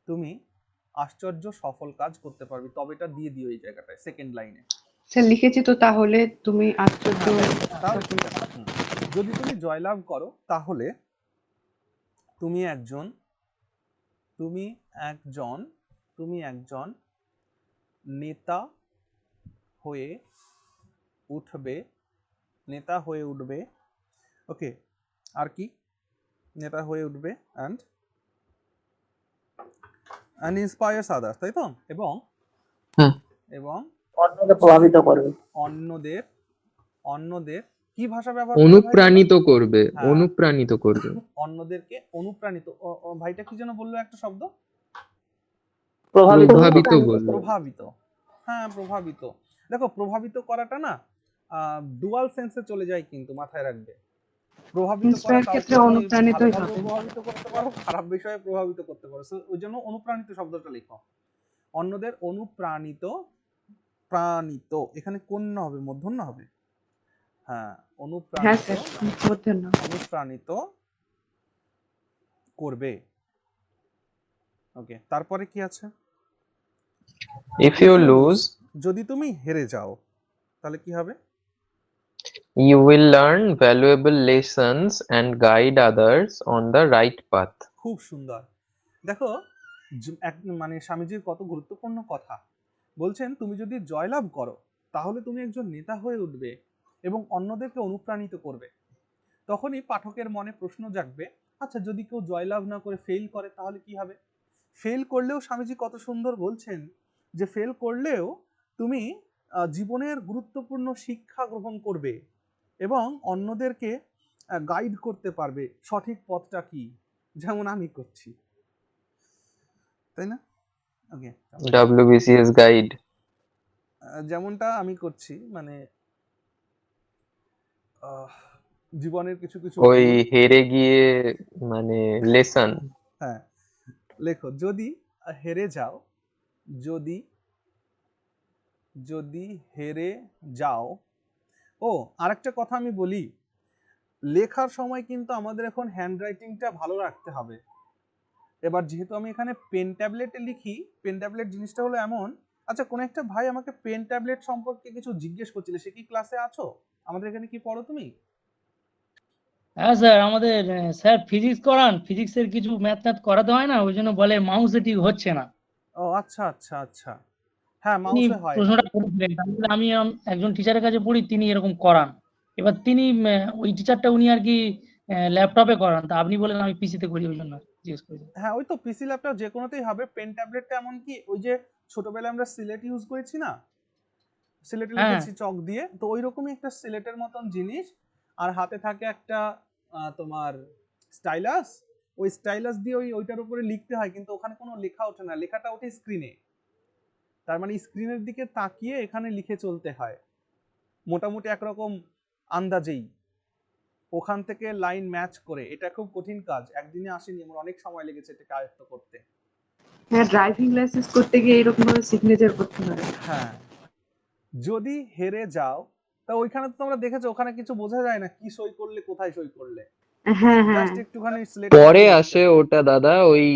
তুমি আশ্চর্য সফল কাজ করতে পারবে, তবেটা দিয়ে দিও এই জায়গাটায় সেকেন্ড লাইনে। স্যার লিখেছি তো, তাহলে তুমি আশ্চর্য তাহলে ঠিক আছে। যদি তুমি জয়লাভ করো তাহলে তুমি একজন নেতা হয়ে উঠবে, ওকে, আর কি, নেতা হয়ে উঠবে and inspires others, তাই তো, এবং অন্যকে প্রভাবিত করবে। অন্যদের কি ভাষা ব্যবহার করবে ভাই? অনুপ্রাণিত করবে, হ্যাঁ। অনুপ্রাণিত করবে। অন্যদেরকে অনুপ্রাণিত, ভাইটা কি যেন বললো একটা শব্দ, প্রভাবিত বলবে। প্রভাবিত, হ্যাঁ প্রভাবিত। দেখো প্রভাবিত করাটা না ডুয়াল সেন্সে চলে যায়, কিন্তু মাথায় রাখবে, প্রভাবিত করা ইন্সপায়ার ক্ষেত্রে অনুপ্রাণিতই হবে। প্রভাবিত করতে পারো, খারাপ বিষয়ে প্রভাবিত করতে পারো, ওই জন্য অনুপ্রাণিত শব্দটা লিখো। অন্যদের অনুপ্রাণিত, এখানে কোন হবে, মূর্ধন্য হবে, হ্যাঁ হ্যাঁ স্যার, মূর্ধন্য। অনুপ্রাণিত করবে, ওকে। তারপরে কি আছে, If you lose, যদি তুমি হেরে যাও তাহলে কি হবে, you will learn valuable lessons and guide others on the right path. খুব সুন্দর। দেখো মানে স্বামীজির কত গুরুত্বপূর্ণ কথা বলছেন, তুমি যদি জয়লাভ করো তাহলে তুমি একজন নেতা হয়ে উঠবে এবং অন্যদেরকে অনুপ্রাণিত করবে। তখনই পাঠকের মনে প্রশ্ন জাগবে, আচ্ছা যদি কেউ জয়লাভ না করে ফেল করে তাহলে কি হবে। ফেল করলেও স্বামীজি কত সুন্দর বলছেন যে ফেল করলেও তুমি জীবনের গুরুত্বপূর্ণ শিক্ষা গ্রহণ করবে এবং অন্যদেরকে গাইড করতে পারবে সঠিক পথটা কি, যেমন আমি করছি, তাই না, ওকে। WBCS guide. যেমনটা আমি করছি, মানে জীবনের কিছু কিছু ওই হেরে গিয়ে মানে লেসন। হ্যাঁ লেখো, যদি হেরে যাও, যদি হেরে যাও। ও আরেকটা কথা আমি বলি, লেখার সময় কিন্তু আমাদের এখন হ্যান্ড রাইটিংটা ভালো রাখতে হবে। এবার যেহেতু আমি এখানে পেন ট্যাবলেটে লিখি, পেন ট্যাবলেট জিনিসটা হলো এমন, আচ্ছা কোন একটা ভাই আমাকে পেন ট্যাবলেট সম্পর্কে কিছু জিজ্ঞেস করছিল, সে কি ক্লাসে আছো, আমাদের এখানে কি পড়ো তুমি? হ্যাঁ স্যার, আমাদের স্যার ফিজিক্স করান, ফিজিক্সের কিছু ম্যাথ করাতে হয় না, ওই জন্য বলে মাউসে ঠিক হচ্ছে না। ও আচ্ছা আচ্ছা আচ্ছা, হ্যাঁ তিনি মাউসে হয় না। প্রশ্নটা করেছিলেন, তারপরে আমি একজন টিচারের কাছে পড়ি, তিনি এরকম করান। এবার তিনি ওই টিচারটা উনি আর কি ল্যাপটপে করান, তা আপনি বলেন আমি পিসিতে করি, ওই জন্য জিজ্ঞেস করি। হ্যাঁ ওই তো পিসি ল্যাপটপ যে কোনোতেই হবে, পেন ট্যাবলেটটা এমন কি ওই যে ছোটবেলায় আমরা সিলেট ইউজ করেছি না, সিলেটে লিখেছি চক দিয়ে, তো ওই রকমই একটা সিলেটের মতন জিনিস, আর হাতে থাকে একটা তোমার স্টাইলাস, ওই স্টাইলাস দিয়ে ওইটার উপরে লিখতে হয়, কিন্তু ওখানে কোনো লেখা ওঠে না, লেখাটা ওঠে স্ক্রিনে। তার মানে স্ক্রিনের দিকে তাকিয়ে এখানে লিখে চলতে হয় মোটামুটি একরকম আন্দাজেই, ওখান থেকে লাইন ম্যাচ করে। এটা খুব কঠিন কাজ, একদিনে আসেনি, আমার অনেক সময় লেগেছে এটাকে আয়ত্ত করতে। হ্যাঁ, ড্রাইভিং লাইসেন্স করতে গিয়ে এরকম ভাবে সিগনেচার করতে হয়। হ্যাঁ, যদি হেরে যাও তা ওইখানে তো তোমরা দেখেছো, ওখানে কিছু বোঝা যায় না কি সই করলে, কোথায় সই করলে, হ্যাঁ হ্যাঁ জাস্ট একটুখানি স্লেটের পরে উপরে লিখতে আসে হয়। ওটা দাদা, ওই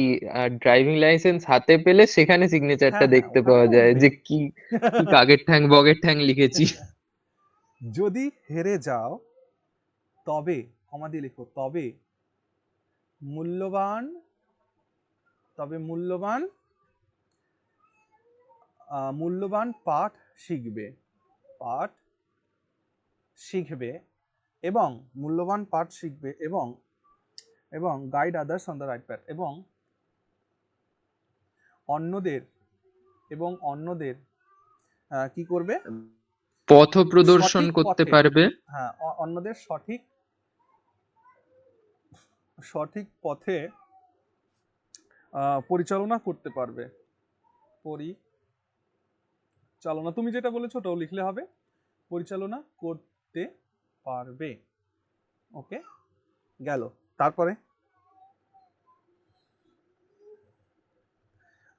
ড্রাইভিং লাইসেন্স হাতে পেলে সেখানে সিগনেচারটা হ্যাঁ হ্যাঁ, দেখতে ওখানে পাওয়া তো যায় উঠবেই। যে কি কি কাগের ঠ্যাং বগের ঠ্যাং লিখেছি। যদি হেরে যাও তবে, কমা দিয়ে লিখো, তবে মূল্যবান, মূল্যবান পাঠ শিখবে, পাঠ শিখবে এবং মূল্যবান পাঠ শিখবে এবং এবং guide others on the right path, এবং অন্যদের কি করবে, পথ প্রদর্শন সঠিক করতে পথে, পারবে। হ্যাঁ, অন্যদের সঠিক পথে পরিচালনা করতে পারবে, পরিচালনা, তুমি যেটা বলেছো ওটাও লিখলে হবে, পরিচালনা করতে পারবে। ওকে, গেল। তারপরে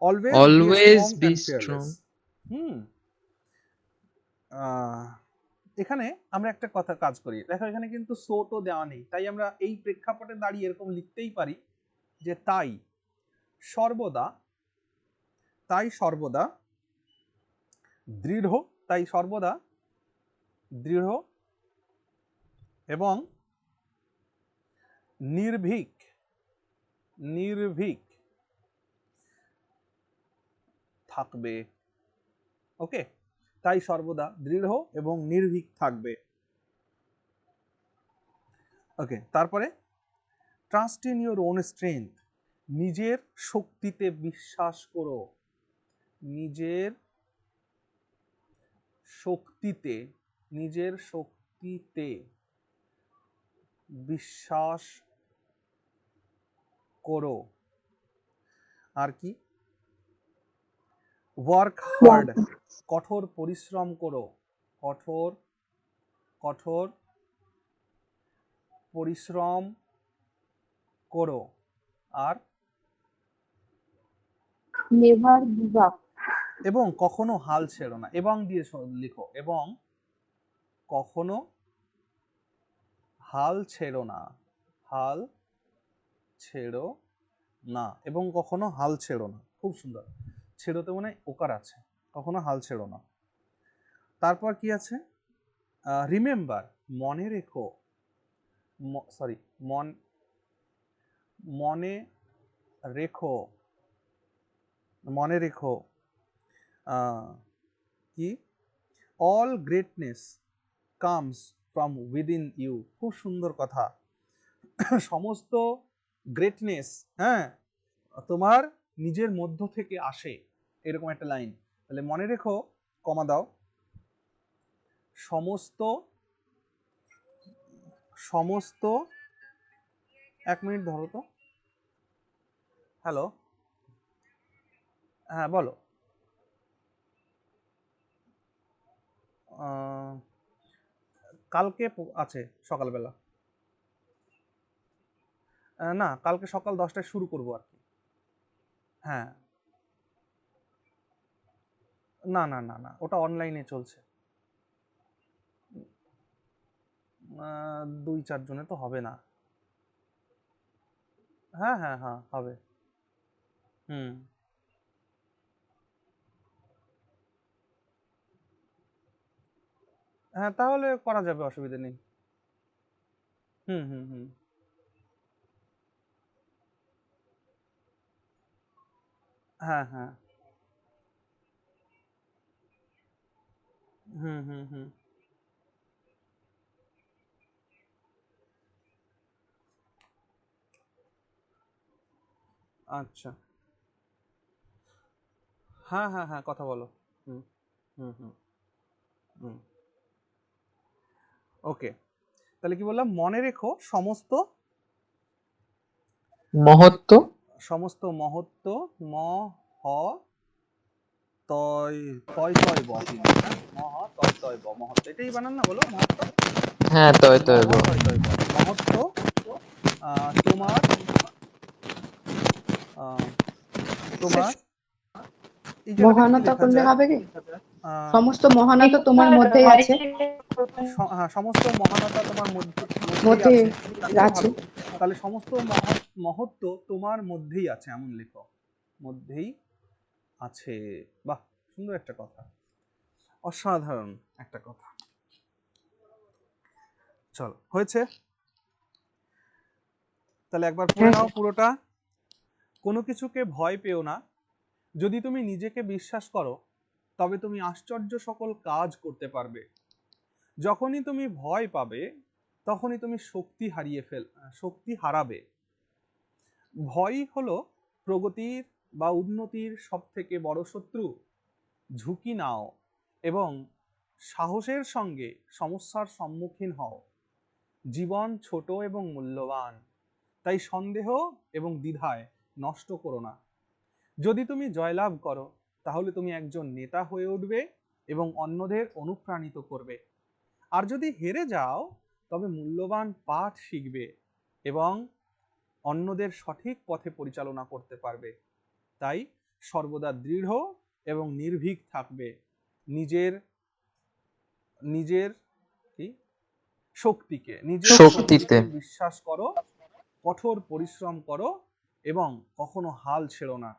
always always be be strong. হুম, এখানে আমরা একটা কথা কাজ করি, দেখো এখানে কিন্তু সোটো দেওয়া নেই, তাই আমরা এই প্রেক্ষাপটে দাঁড়িয়ে এরকম লিখতেই পারি যে তাই সর্বদা দৃঢ়, এবং নির্ভীক থাকবে। ওকে, তাই সর্বদা দৃঢ় এবং নির্ভীক থাকবে। ওকে, তারপরে trust in your own strength, নিজের শক্তিতে বিশ্বাস করো, নিজের শক্তিতে বিশ্বাস করো। আর কি, ওয়ার্ক হার্ড, কঠোর পরিশ্রম করো, কঠোর পরিশ্রম করো। আর নেভার গিভ আপ। এবং কখনো হাল ছেড়ো না, এবং দিয়ে লিখো, এবং কখনো হাল ছেড়ো না, এবং কখনো হাল ছেড়ো না। খুব সুন্দর, ছেড়োতে মনে হয় ওকার আছে, কখনো হাল ছেড়ো না। তারপর কি আছে, রিমেম্বার, মনে রেখো, মনে রেখো কি, all greatness comes from within you. খুব সুন্দর কথা, সমস্ত গ্রেটনেস, হ্যাঁ, তোমার নিজের মধ্য থেকে আসে, এরকম একটা লাইন। তাহলে মনে রেখো, কমা দাও, সমস্ত এক মিনিট ধরো তো, হ্যালো, হ্যাঁ বলো। কালকে আছে সকালবেলা, না কালকে সকাল 10টায় শুরু করবো আর কি। হ্যাঁ, না না না না, ওটা অনলাইনে চলছে, 2-4 জনে তো হবে না। হ্যাঁ হ্যাঁ হ্যাঁ, হবে। হুম, হ্যাঁ তাহলে করা যাবে, অসুবিধা নেই। হুম হুম হুম, হ্যাঁ হ্যাঁ, হুম হুম হুম, আচ্ছা, হ্যাঁ হ্যাঁ হ্যাঁ, কথা বলো। হুম হুম হুম হুম, ওকে। তাহলে কি বললাম, মনে রেখো সমস্ত মহত্ব সমস্ত মহত্ব ম হ তয় তয় তয় ব কি হ্যাঁ মহ তয় তয় ব মহত্ব, এটাই বানান না, বলো মহত্ব। হ্যাঁ তয় তয় মহ ব। তয় তয় ব মহত্ব তোমার তোমার এই জায়গাটা কি মহানতা লেখা করলে যায়? হবে কি? আহ, সমস্ত মহানতা তোমার মধ্যেই আছে, হ্যাঁ সমস্ত মহানতা তোমার মধ্যেই মধ্যে আছে, তাহলে আছে। ভালো। তাহলে সমস্ত মহত্ব তোমার মধ্যেই আছে, এমন লেখো, মধ্যেই আছে। বাহ, সুন্দর একটা কথা, অসাধারণ একটা কথা। চল, হয়েছে? তাহলে একবার পড়ে হ্যাঁ নাও স্যার। পুরোটা। কোনো কিছুকে ভয় পেও না, যদি তুমি নিজেকে বিশ্বাস করো তবে তুমি আশ্চর্য সকল কাজ করতে পারবে। যখনই তুমি ভয় পাবে তখনই তুমি শক্তি হারাবে। ভয়ই হলো প্রগতির বা উন্নতির সব থেকে বড় শত্রু। ঝুঁকি নাও এবং সাহসের সঙ্গে সমস্যার সম্মুখীন হও। জীবন ছোট এবং মূল্যবান, তাই সন্দেহ এবং দ্বিধায় নষ্ট করো না। যদি তুমি জয়লাভ করো তাহলে তুমি একজন নেতা হয়ে উঠবে এবং অন্যদের অনুপ্রাণিত করবে। আর যদি হেরে যাও তবে মূল্যবান পাঠ শিখবে এবং অন্যদের সঠিক পথে পরিচালনা করতে পারবে। তাই সর্বদা দৃঢ় এবং নির্ভীক থাকবে। নিজের নিজের কি নিজের শক্তিতে বিশ্বাস করো, কঠোর পরিশ্রম করো এবং কখনো হাল ছেড়ো না।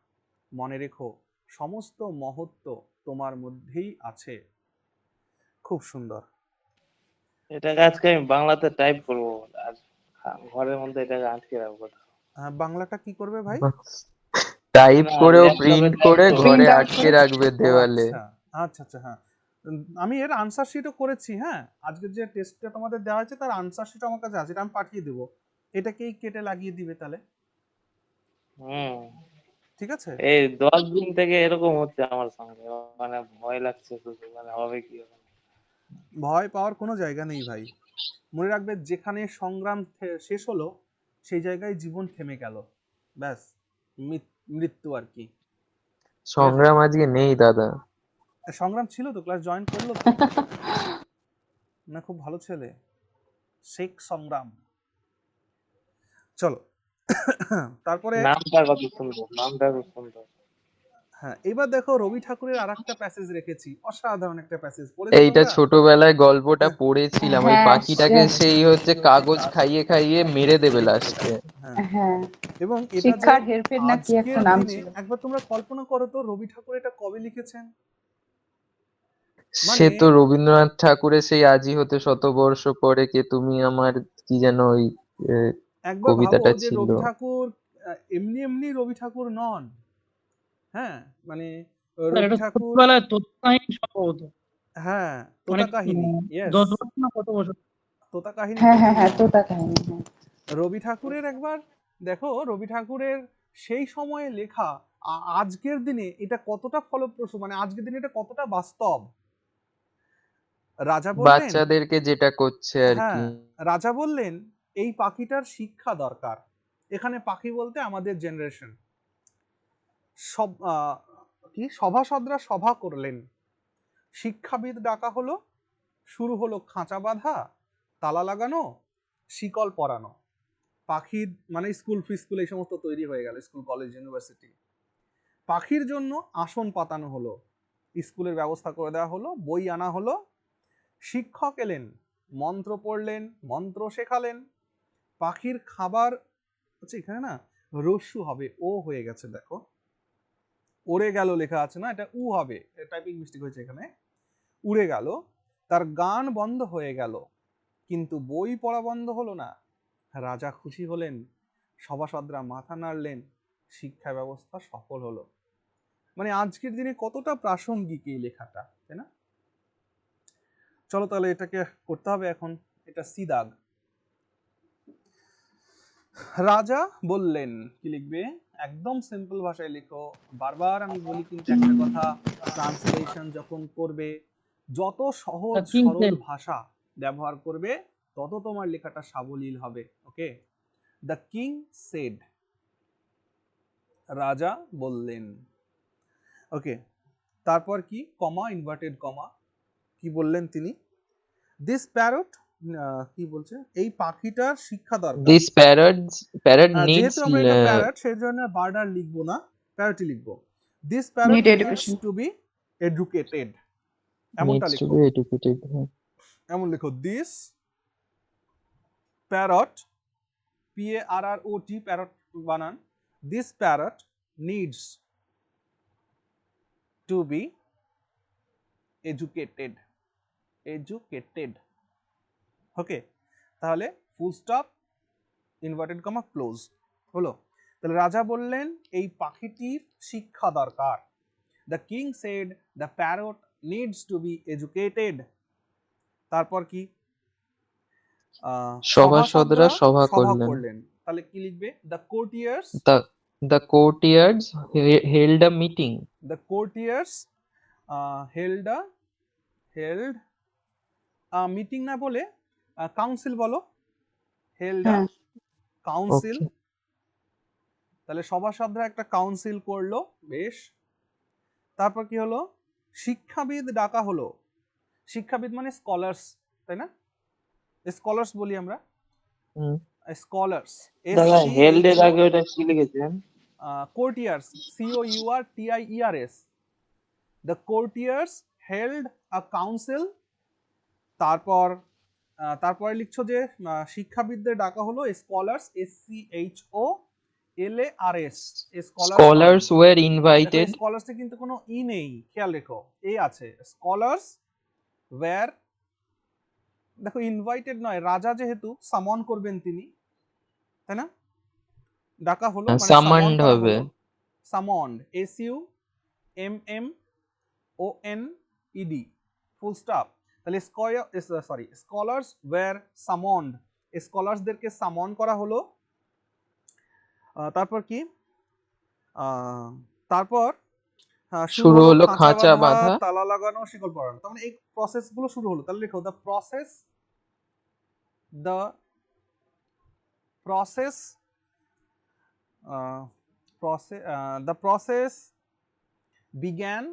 মনে রেখো সমস্ত মহত্ব তোমার মধ্যেই আছে। খুব সুন্দর। এটাকে আজকে আমি বাংলাতে টাইপ করবো আর ঘরের মধ্যে এটাকে আটকে রাখবো। বাংলাটা কি করবে ভাই? টাইপ না, করেও ল্যাপটপে প্রিন্ট টাইপ করে করবো। ঘরে প্রিন্ট আউট আটকে করে। রাখবে দেওয়ালে। আচ্ছা আচ্ছা আচ্ছা, হ্যাঁ আমি এর আনসার শিটও করেছি। হ্যাঁ, আজকে যে টেস্টটা তোমাদের দেওয়া হয়েছে তার আনসার শিট আমার কাছে আছে, এটা আমি পাঠিয়ে দেবো। এটাকেই কেটে লাগিয়ে দিবে তাহলে, হুম, ঠিক আছে? এই 10 দিন থেকে এরকম হচ্ছে আমার সঙ্গে, মানে ভয় লাগছে শুধু, মানে হবে কি হবে না। ভয় পাওয়ার কোনো জায়গা নেই ভাই। মনে রাখবে যেখানে সংগ্রাম শেষ হলো সেই জায়গায় জীবন থেমে গেল, ব্যাস মৃত্যু আর কি। সংগ্রাম আজকে নেই দাদা। সংগ্রাম ছিল তো, ক্লাস জয়েন করলো তো না, খুব ভালো ছেলে শেখ সংগ্রাম। চলো তারপরে নামটা কত সুন্দর, নামটা খুব সুন্দর। হ্যাঁ, এবার দেখো রবি ঠাকুরের আরেকটা প্যাসেজ রেখেছি, অসাধারণ একটা প্যাসেজ, পড়েছো এইটা তোমরা? ছোটবেলায় গল্পটা পড়েছিলাম, ওই হ্যাঁ পাখিটাকে সেই হচ্ছে কাগজ খাইয়ে খাইয়ে মেরে দেবে লাস্টে। হ্যাঁ, হ্যাঁ, এবং এটা যে শিক্ষার হেরফের না কি একটা আজকের নাম দিনে ছিল। একবার তোমরা কল্পনা করো তো রবি ঠাকুর এটা কবে লিখেছেন। সে মানে তো রবীন্দ্রনাথ ঠাকুরের সেই আজি হতে শতবর্ষ পরে কে তুমি আমার, কি যেন ওই আহ, একবার ভাবো কবিতাটা যে ছিল। রবি ঠাকুর এমনি এমনি রবি ঠাকুর নন। হ্যাঁ, মানে রবি এটা ঠাকুর, ছোটবেলায় তথ্য কাহিনী সম্ভবত, হ্যাঁ তোতা অনেক কাহিনী, ইয়েস 10 বছর না কত বছর। তোতা কাহিনী হ্যাঁ হ্যাঁ পড়েনি? হ্যাঁ, তোতা কাহিনী, হ্যাঁ। রবি ঠাকুরের একবার দেখো, রবি ঠাকুরের সেই সময়ে লেখা আজকের দিনে এটা কতটা ফলপ্রসূ, মানে আজকের দিনে এটা কতটা বাস্তব। রাজা বললেন, বাচ্চাদেরকে যেটা করছে আর হ্যাঁ কি। রাজা বললেন এই পাখিটার শিক্ষা দরকার। এখানে পাখি বলতে আমাদের জেনারেশন। সব কি সভাসদরা সভা করলেন, শিক্ষাবিদ ডাকা হলো, শুরু হলো খাঁচা বাঁধা, তালা লাগানো, শিকল পরানো। পাখির মানে স্কুল এই সমস্ত তৈরি হয়ে গেল, স্কুল কলেজ ইউনিভার্সিটি। পাখির জন্য আসন পাতানো হলো, স্কুলের ব্যবস্থা করে দেওয়া হলো, বই আনা হলো, শিক্ষক এলেন, মন্ত্র পড়লেন, মন্ত্র শেখালেন। পাখির খাবার হচ্ছে এখানে না রস্যু হবে, ও হয়ে গেছে দেখো, ওড়ে গেল লেখা আছে না, এটা উ হবে, টাইপিং মিস্টেক হয়েছে এখানে, উড়ে গেল। তার গান বন্ধ হয়ে গেল, কিন্তু বই পড়া বন্ধ হলো না। রাজা খুশি হলেন, সভাসদরা মাথা নাড়লেন, শিক্ষা ব্যবস্থা সফল হলো। মানে আজকের দিনে কতটা প্রাসঙ্গিক এই লেখাটা, তাই না? চলো তাহলে এটাকে করতে হবে এখন, এটা সি দাগ। রাজা বললেন, কি লিখবে? একদম সিম্পল ভাষায় লিখো। বারবার আমি বলি কিন্তু একটা কথা, ট্রান্সলেশন যখন করবে যত সহজ কিং সরল সেল ভাষা ব্যবহার করবে তত তোমার লেখাটা সাবলীল হবে। ওকে, দ্য কিং সেড, রাজা বললেন। ওকে, তারপর কি, কমা, ইনভার্টেড কমা, কি বললেন তিনি, দিস প্যারট, কি বলছে, এই পাখিটার শিক্ষা দরকার। This parrot needs যেহেতু আমরা এটা প্যারট, সেই জন্য বার্ড আর লিখবো না, প্যারটই লিখবো। This parrot Need needs education. To be educated, এমনটা needs to লিখো, be educated. এমন লিখো, দিস প্যারট, PARROT, প্যারট বানান, this parrot needs to be educated, educated. Okay, তাহলে full stop, inverted comma, close হলো। তাহলে রাজা বললেন এই পাখিটির শিক্ষা দরকার। The king said the parrot needs to be educated. তারপর কি, সভাসদরা সভা করলেন। করলেন, তাহলে কি লিখবে, the courtiers, The courtiers held a meeting. The courtiers held meeting না বলে কাউন্সিল বলো, হেল্ড হ্যাঁ। কাউন্সিল। Okay. তাহলে সভাসদরা একটা কাউন্সিল করলো, বেশ। তারপর কি হলো, শিক্ষাবিদ ডাকা হলো। শিক্ষাবিদ মানে স্কলার্স, তাই না, স্কলার্স বলি আমরা, হুম। স্কলার্স। দাদা হেল্ড এর আগে ওটা কি লিখেছেন? Courtiers, COURTIERS, the courtiers held a council. তারপরে লিখছো যে শিক্ষাবিদদের ডাকা হলো, scholars, SCHOLARS, Scholars were invited. স্কলার্সে কিন্তু কোনো ই নেই, খেয়াল রেখো, এ আছে, স্কলার্স ওয়্যার, দেখো ইনভাইটেড নয়, রাজা যেহেতু সামন করবেন তিনি, তাই না, ডাকা হলো মানে Summoned হবে। সামন্ড, SUMMONED, ফুল স্টপ। তাহলে স্কলার্স ওয়্যার সামন্ড, স্কলার্সদেরকে সামন করা হলো। তারপর কি, তারপর শুরু হলো খাঁচা বাঁধা, তালা লাগানো, শিকল পরানো। তার মানে এই প্রসেস গুলো শুরু হলো। তাহলে লিখো, দ্য প্রসেস বিজ্ঞান,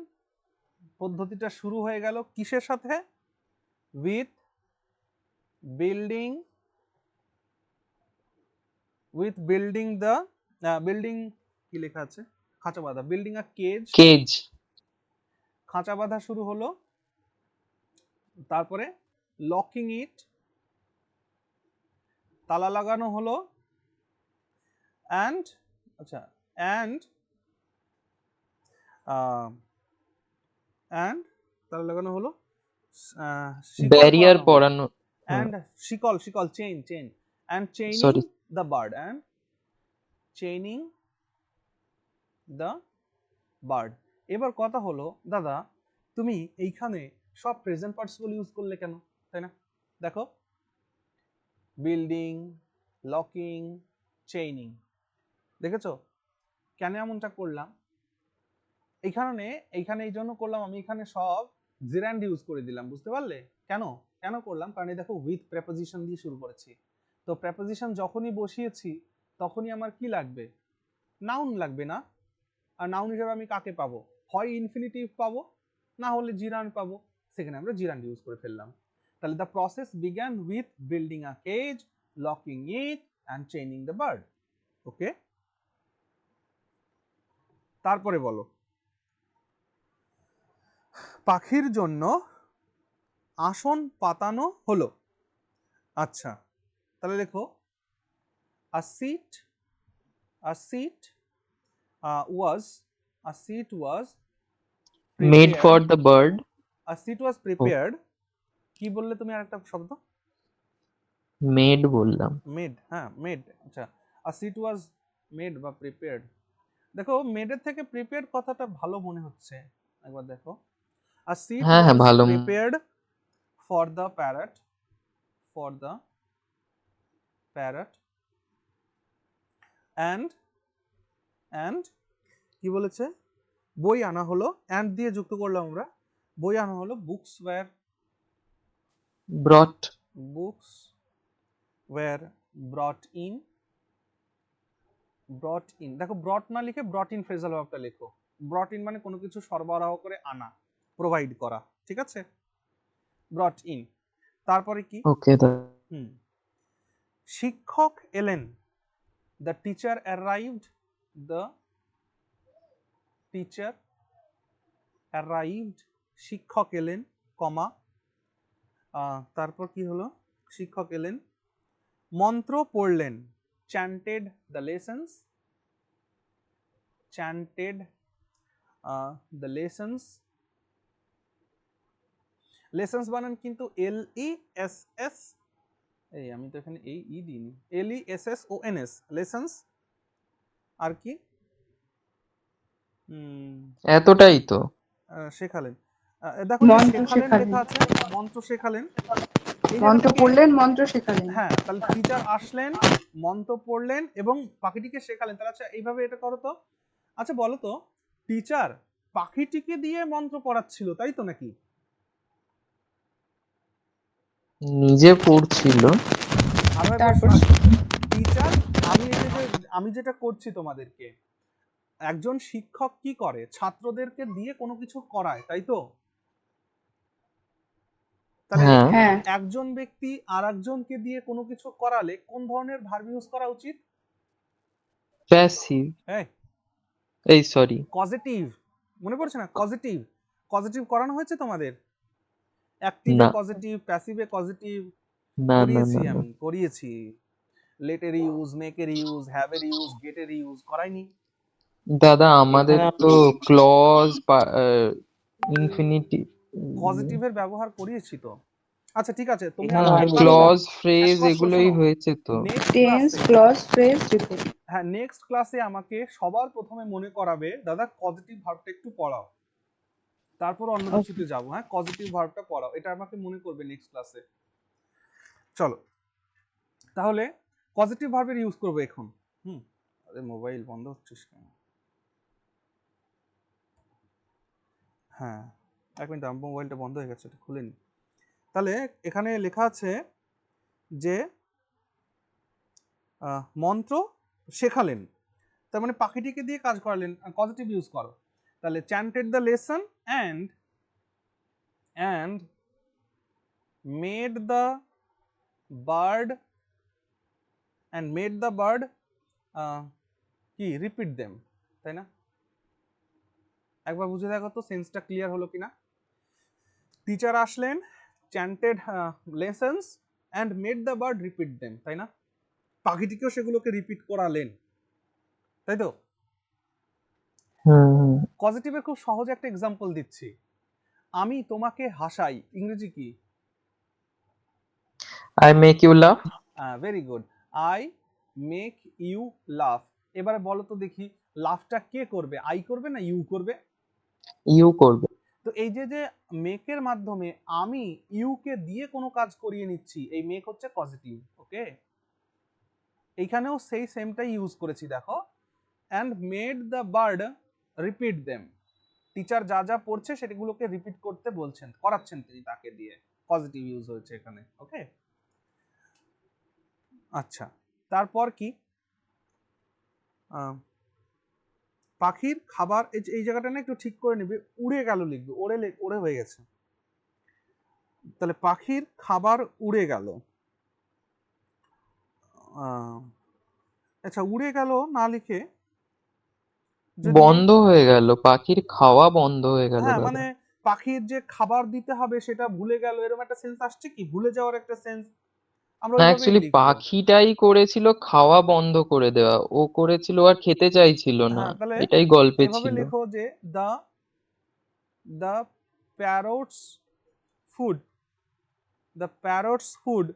পদ্ধতিটা শুরু হয়ে গেল কিসের সাথে, উইথ বিল্ডিং দ্য বিল্ডিং, কি লেখা আছে, খাঁচা বাঁধা, বিল্ডিং আ কেজ, খাঁচা বাঁধা শুরু হলো। তারপরে লকিং ইট, তালা লাগানো হলো, অ্যান্ড তালা লাগানো হলো, ব্যারিয়ার পরানো, and শিকল, chain, and chaining Sorry. the bird, এবার কথা হলো, দাদা তুমি এইখানে সব প্রেজেন্ট পার্টিসিপল ইউজ করলে কেন, তাই না, দেখো, বিল্ডিং, লকিং, চেইনিং, দেখেছো কেন এমনটা করলাম, এইখানে এই জন্য করলাম, আমি এখানে সব জিরান্ড ইউজ করে দিলাম, বুঝতে পারলে কেন করলাম, কারণ এই দেখো উইথ প্রেপোজিশন দিয়ে শুরু করেছি, তো প্রেপোজিশন যখনই বসিয়েছি তখনই আমার কি লাগবে, নাউন লাগবে না, আর নাউন হিসেবে আমি কাকে পাবো, হয় ইনফিনিটিভ পাবো, না হলে জিরান্ড পাবো, সেখানে আমরা জিরান্ড ইউজ করে ফেললাম। তাহলে the process began with building a cage, locking it and chaining the bird. Okay, তারপরে বলো, পাখির জন্য আসন পাতানো হলো। আচ্ছা, তাহলে দেখো, a seat was made for prepared. the bird. A seat was prepared. কি বললে তুমি আরেকটা শব্দ, Made বললাম। মেড, হ্যাঁ মেড, আচ্ছা, a seat was made বা prepared, দেখো মেডের থেকে প্রিপেয়ার্ড কথাটা ভালো মনে হচ্ছে, একবার দেখো, a seat হ্যাঁ, was ভালো। prepared for the parrot, and কি বলেছে, বই আনা হলো, and দিয়ে যুক্ত করলাম আমরা, বই আনা হলো, books were brought were brought in, দেখো ব্রট না লিখে ব্রট ইন ফ্রেজাল ভার্বটা লেখো। ব্রট ইন মানে কোনো কিছু সরবরাহ করে আনা, প্রোভাইড করা, ঠিক আছে? ব্রট ইন। তারপরে কি? ওকে শিক্ষক এলেন, the teacher arrived, the teacher arrived, শিক্ষক এলেন, কমা, তারপর কি হলো? শিক্ষক এলেন, মন্ত্র পড়লেন, chanted the lessons, chanted the lessons, lessons বানান কিন্তু LESS, এই আমি তো এখানে এই ই দিইনি, LESSONS, lessons। আর কি? এতটাই তো শেখালেন, দেখো যে মন্ত্র শেখালেন শেখালেন। লেখা আছে, মন্ত্র শেখালেন, এই মন্ত্র জায়গাটাকে, পড়লেন, মন্ত্র শেখালেন। হ্যাঁ, তাহলে টিচার আসলেন, মন্ত্র পড়লেন এবং পাখিটিকে শেখালেন। তাহলে আচ্ছা এইভাবে এটা করো তো। আচ্ছা বলো তো, টিচার পাখিটিকে দিয়ে মন্ত্র পড়াচ্ছিল, তাই তো নাকি? নিজে পড়ছিল। তারপর টিচার, আমি যেটা করছি তোমাদেরকে, একজন শিক্ষক কি করে? ছাত্রদেরকে দিয়ে কোনো কিছু করায়, তাই তো? তাহলে হ্যাঁ হ্যাঁ, একজন ব্যক্তি আর একজনকে দিয়ে কোনো কিছু করালে কোন ধরনের ভার্ব ইউজ করা উচিত? প্যাসিভ, এই সরি পজিটিভ, মনে পড়ছে না? পজিটিভ, পজিটিভ করানো হয়েছে তোমাদের? অ্যাক্টিভে না পজিটিভ, প্যাসিভে পজিটিভ না না করিয়েছি, না না আমি করিয়েছি। লেটের ইউজ, মেকের ইউজ, হ্যাভের ইউজ, গেটের ইউজ করাইনি? দাদা আমাদের এখানে তো ক্লজ ইনফিনিটি, পজিটিভের ব্যবহার করিয়েছি তো। আচ্ছা ঠিক আছে, তুমি এখানে আমাকে ভার্ব বলো, ক্লজ এক ফ্রেজ কাজ করো, এগুলোই শোনো, হয়েছে তো। নেক্সট টেন্স, ক্লাসে, ক্লজ, ফ্রেজ, রিপিট। হ্যাঁ নেক্সট ক্লাসে আমাকে সবার প্রথমে মনে করাবে দাদা পজিটিভ ভার্বটা একটু পড়াও, তারপর অন্য কিছুতে যাবো। হ্যাঁ, পজিটিভ ভার্বটা পড়াও, এটা আমাকে মনে করবে নেক্সট ক্লাসে। চলো তাহলে পজিটিভ ভার্বের ইউজ করবো এখন। আরে মোবাইল বন্ধ হচ্ছিস কেন? হ্যাঁ এক মিনিট, আমার মোবাইলটা বন্ধ হয়ে গেছে, এটা খুলে নি। তাহলে এখানে লেখা আছে যে মন্ত্র শেখালেন, তার মানে পাখিটিকে দিয়ে কাজ করালেন, পজিটিভ ইউজ করো। তাহলে chanted the lesson and made the bird কি রিপিট দেম, তাই না? একবার বুঝে দেখো তো সেন্সটা ক্লিয়ার হলো কিনা। টিচার আসলেন, chanted lessons and made the bird repeat them, তাই না? পাখিটিকেও সেগুলোকে রিপিট করালেন, তাই তো? পজিটিভের খুব সহজ একটা এক্সাম্পল দিচ্ছি, আমি তোমাকে হাসাই, ইংরেজি কি? I make you love. Very good, I make you laugh. এবারে বলো তো দেখি, লাফটা কে করবে? আই করবে না ইউ করবে? ইউ করবে। তো এই যে যে মেকের মাধ্যমে আমি ইউকে দিয়ে কোনো কাজ করিয়ে নিচ্ছি, এই মেক হচ্ছে পজিটিভ। ওকে, এইখানেও সেই সেমটাই ইউজ করেছি, দেখো, and made the bird repeat them. Teacher যা যা পড়ছে সেগুলোকে রিপিট করতে বলছেন, করাচ্ছেন তিনি তাকে দিয়ে, পজিটিভ ইউজ হয়েছে এখানে। ওকে, আচ্ছা তারপর কি? পাখির খাবার, এই জায়গাটা না একটু ঠিক করে নেবে, উড়ে গেল লিখবে, ওড়ে হয়ে গেছে। তাহলে পাখির খাবার উড়ে গেল, আচ্ছা উড়ে গেল না লিখে বন্ধ হয়ে গেল, পাখির খাওয়া বন্ধ হয়ে গেল হ্যাঁ দাদা। মানে পাখির যে খাবার দিতে হবে সেটা ভুলে গেল, এরকম একটা সেন্স আসছে কি? ভুলে যাওয়ার একটা সেন্স, আমরা না ওইভাবেই অ্যাকচুয়ালি লিখবো। পাখিটাই করেছিল খাওয়া বন্ধ করে দেওয়া, ও করেছিল আর খেতে চাইছিল না, হ্যাঁ তাহলে এটাই গল্পে এভাবে ছিল। লেখো যে the parrot's food, the parrot's food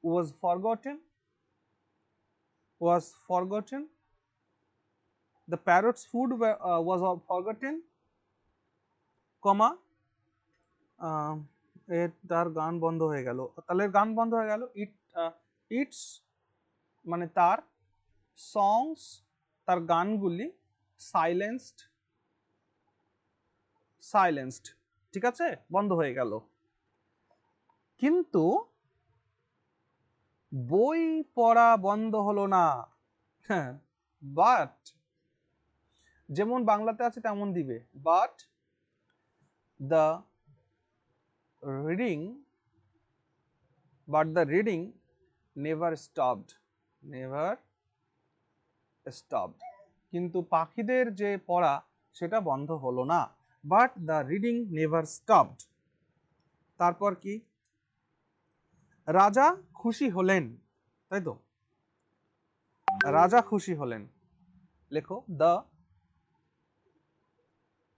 was forgotten, the parrot's food was forgotten, কমা, তার গান বন্ধ হয়ে গেল। তাহলে গান বন্ধ হয়ে গেল, ইটস মানে তার, সংস তার গানগুলি, সাইলেন্সড, ঠিক আছে, বন্ধ হয়ে গেল। কিন্তু বই পড়া বন্ধ হলো না, হ্যাঁ, বাট যেমন বাংলাতে আছে তেমন দিবে, but the reading never stopped, কিন্তু পাখিদের যে পড়া সেটা বন্ধ হলো না, but the reading never stopped. তারপর কি, রাজা খুশি হলেন, তাই তো, রাজা খুশি হলেন, লেখো the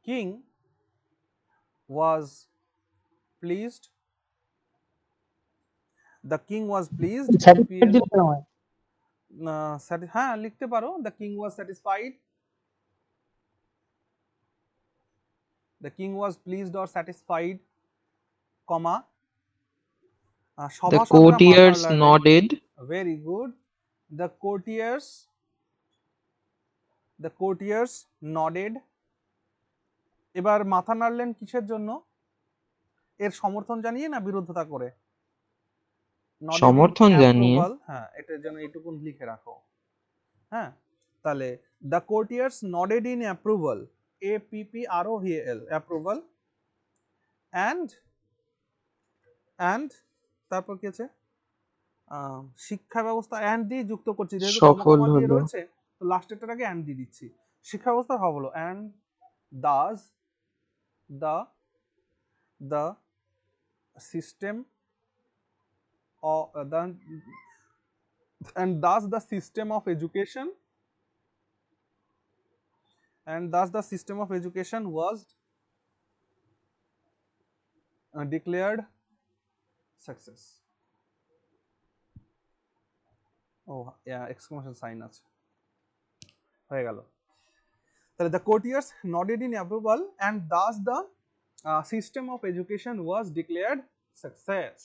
king was pleased, the king was pleased, satisfied দিলে কেন হয়? হ্যাঁ লিখতে পারো, the king was satisfied, the king was pleased or satisfied, comma The সভাসদরা মাথা courtiers নাড়লেন, nodded. Very good, the courtiers nodded. এবার মাথা নাড়লেন কিসের জন্য, এর সমর্থন জানিয়ে না বিরোধিতা করে, Nodded in সমর্থন জানিয়ে। approval, হ্যাঁ এটার জন্য এইটুকুন লিখে রাখো, হ্যাঁ তাহলে the courtiers nodded in approval, APPROVAL, approval, and তারপর কি আছে, শিক্ষা ব্যবস্থা অ্যান্ড দিয়ে যুক্ত করছি, যেহেতু সফল কমা দিয়ে হলো। রয়েছে তো লাস্টেরটার আগে অ্যান্ড দিয়ে দিচ্ছি, শিক্ষা ব্যবস্থা সফল হলো, and thus the system the system of education was declared success. Oh yeah, exclamation sign আছে, হয়ে গেল। তাহলে the courtiers nodded in approval and thus the system of education was declared success.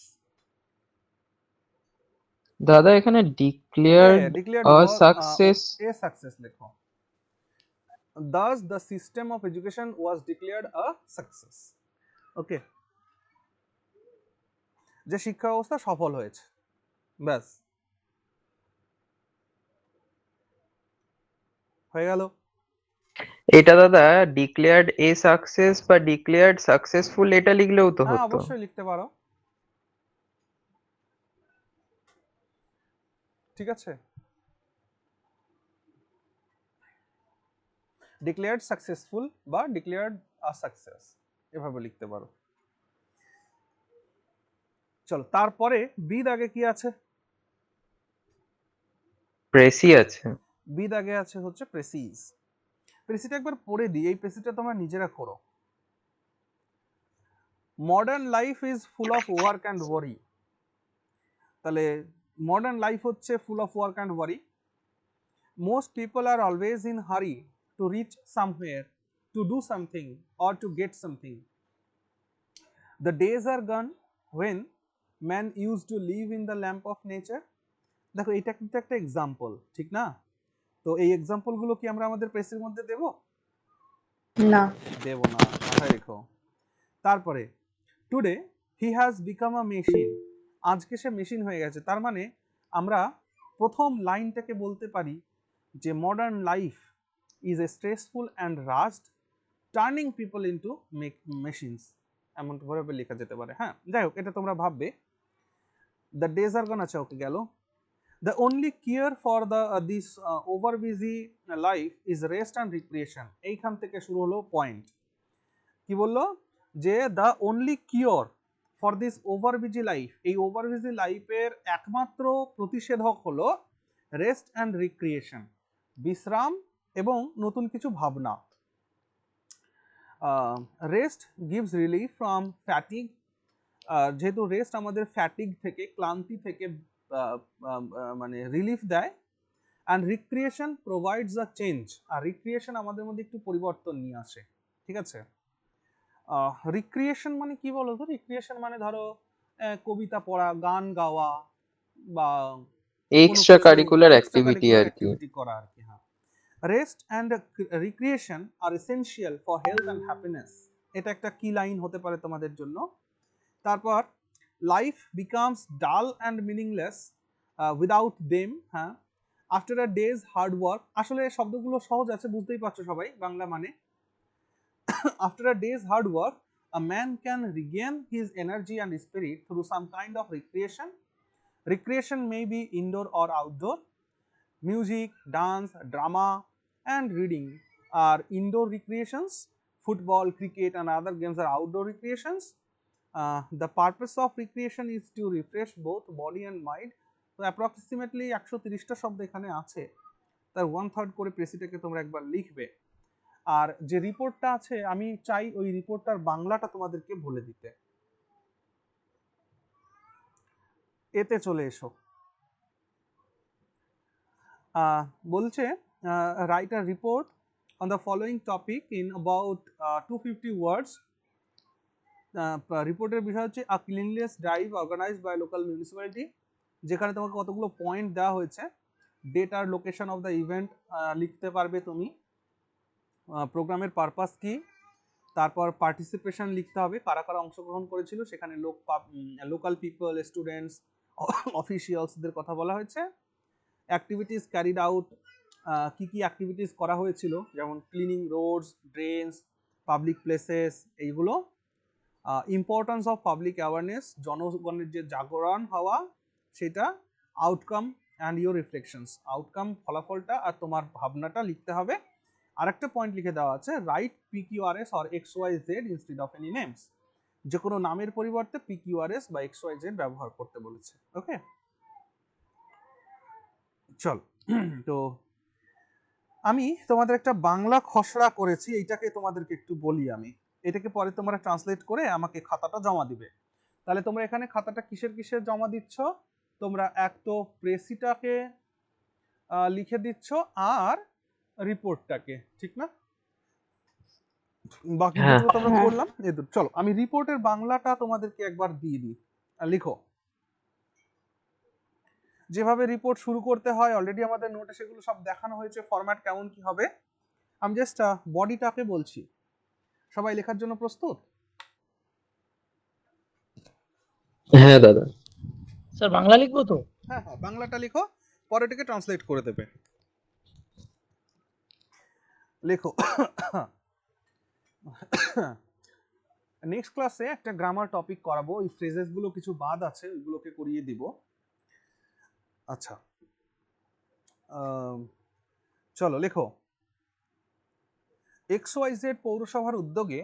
দাদা এখানে declared declared a was success. a success লেখো, thus the system of education was declared a success. ওকে, যে শিক্ষা ব্যবস্থা সফল হয়েছে, ব্যাস হয়ে গেল। এটা দাদা declared a success বা declared successful এটা লিখলেও তো হ্যাঁ হতো। অবশ্যই লিখতে পারো, ঠিক আছে, declared successful বা declared a success এভাবে লিখতে পারো। চলো তারপরে বি দাগে কি আছে, প্রেসি আছে। বি দাগে আছে হচ্ছে প্রেসিজ। প্রেসিটা একবার পড়ে দিই, এই প্রেসিটা তোমরা নিজেরা করো। Modern life is full of work and worry, তাহলে মডার্ন লাইফ হচ্ছে full of work and worry, most people are always in hurry to reach somewhere, to do something or to get something, the days are gone when man used to live in the lamp of nature। দেখো এটা কিন্তু একটা example, ঠিক না, তো এই example গুলো কি আমরা আমাদের প্রেসের মধ্যে দেব? না। দেব না, মাথায় রেখো। তারপরে today he has become a machine, আজকে সে মেশিন হয়ে গেছে, তার মানে আমরা প্রথম লাইনটাকে বলতে পারি যে modern life is a stressful and rust turning people into machines, এমন ভাবে লেখা যেতে পারে। হ্যাঁ যাই হোক, এটা তোমরা ভাববে। দ্য ডেজ আর গন আছে, ওকে গেল। The only cure for this over busy life is rest and recreation, এইখান থেকে শুরু হলো পয়েন্ট। কি বললো যে the only cure for this over busy life, এই ওভার বিজি লাইফের একমাত্র প্রতিষেধক হলো রেস্ট অ্যান্ড রিক্রিয়েশন, বিশ্রাম এবং নতুন কিছু ভাবনা। Rest gives relief from fatigue, যেহেতু রেস্ট আমাদের ফ্যাটিগ থেকে, ক্লান্তি থেকে মানে রিলিফ দেয়, and recreation provides a change, আর রিক্রিয়েশন আমাদের মধ্যে একটু পরিবর্তন নিয়ে আসে, ঠিক আছে। রিক্রিয়েশন মানে কি বলো তো, রিক্রিয়েশন মানে ধরো কবিতা পড়া, গান গাওয়া বা এক্সট্রা কারিকুলার অ্যাক্টিভিটি আর কি। করা আর কি, হ্যাঁ। Rest and recreation are essential for health and happiness, এটা একটা কি লাইন হতে পারে তোমাদের জন্য। তারপর life becomes dull and meaningless without them, হ্যাঁ, after a day's hard work, আসলে শব্দগুলো সহজ আছে, বুঝতেই পারছো সবাই বাংলা মানে। After a day's hard work, a man can regain his energy and spirit through some kind of recreation. Recreation may be indoor or outdoor. Music, dance, drama, and reading are indoor recreations. Football, cricket, and other games are outdoor recreations. The purpose of recreation is to refresh both body and mind. তো approximately 130টা শব্দ এখানে আছে, তার 1/3 করে প্রেসিটাকে তোমরা একবার লিখবে। আর যে রিপোর্টটা আছে আমি চাই ওই রিপোর্টটার বাংলাটা তোমাদেরকে বলে দিতে। এতে চলে এসো। বলছে write a report on the following topic in about 250 words. রিপোর্টের বিষয় হচ্ছে a cleanliness drive organised by local municipality, যেখানে তোমাকে কতগুলো পয়েন্ট দেওয়া হয়েছে। ডেট আর লোকেশন অফ দ্য ইভেন্ট লিখতে পারবে তুমি, প্রোগ্রামের পারপাস কি, তারপর পার্টিসিপেশন লিখতে হবে, কারা কারা অংশগ্রহণ করেছিল, সেখানে লোকাল পিপল, স্টুডেন্টস, অফিসিয়ালসদের কথা বলা হয়েছে। অ্যাক্টিভিটিস ক্যারিড আউট, কি কি অ্যাক্টিভিটিস করা হয়েছিল, যেমন cleaning roads, drains, public places, এইগুলো। ইম্পর্টেন্স অফ পাবলিক অ্যাওয়ারনেস, জনগণের যে জাগরণ হওয়া সেটা। Outcome and your reflections, outcome ফলাফলটা আর তোমার ভাবনাটা লিখতে হবে। আরেকটা পয়েন্ট লিখে দেওয়া আছে, right PQRS or XYZ instead of any names, যে কোনো নামের পরিবর্তে PQRS বা XYZ ব্যবহার করতে বলেছে। ওকে, চল। তো আমি তোমাদের একটা বাংলা খসড়া করেছি, এইটাকে তোমাদেরকে একটু বলি আমি, এটাকে পরে তোমরা ট্রান্সলেট করে আমাকে খাতাটা জমা দিবে। তাহলে তোমরা এখানে খাতাটা কিসের কিসের জমা দিচ্ছ, তোমরা এক তো প্রেসিটাকে লিখে দিচ্ছ আর রিপোর্টটাকে, ঠিক না? বাকি হ্যাঁ। দুটো তোমরা হ্যাঁ। করলাম এই দুটো। চলো আমি রিপোর্টের বাংলাটা তোমাদেরকে একবার দিয়ে দিই, লিখো। যেভাবে রিপোর্ট শুরু করতে হয় অলরেডি আমাদের নোটে সেগুলো সব দেখানো হয়েছে, ফরম্যাট কেমন কি হবে। আমি জাস্ট বডিটাকে বলছি। সবাই লেখার জন্য প্রস্তুত? হ্যাঁ দাদা। স্যার বাংলা লিখবো তো? হ্যাঁ হ্যাঁ, বাংলাটা লিখো, পরে এটাকে ট্রান্সলেট করে দেবে। লেখো। নেক্সট ক্লাসে একটা গ্রামার টপিক করাবো, ওই ফ্রেজেস গুলো কিছু বাদ আছে ওইগুলোকে করিয়ে দিব। আচ্ছা, চলো লেখো। XYZ পৌরসভার উদ্যোগে,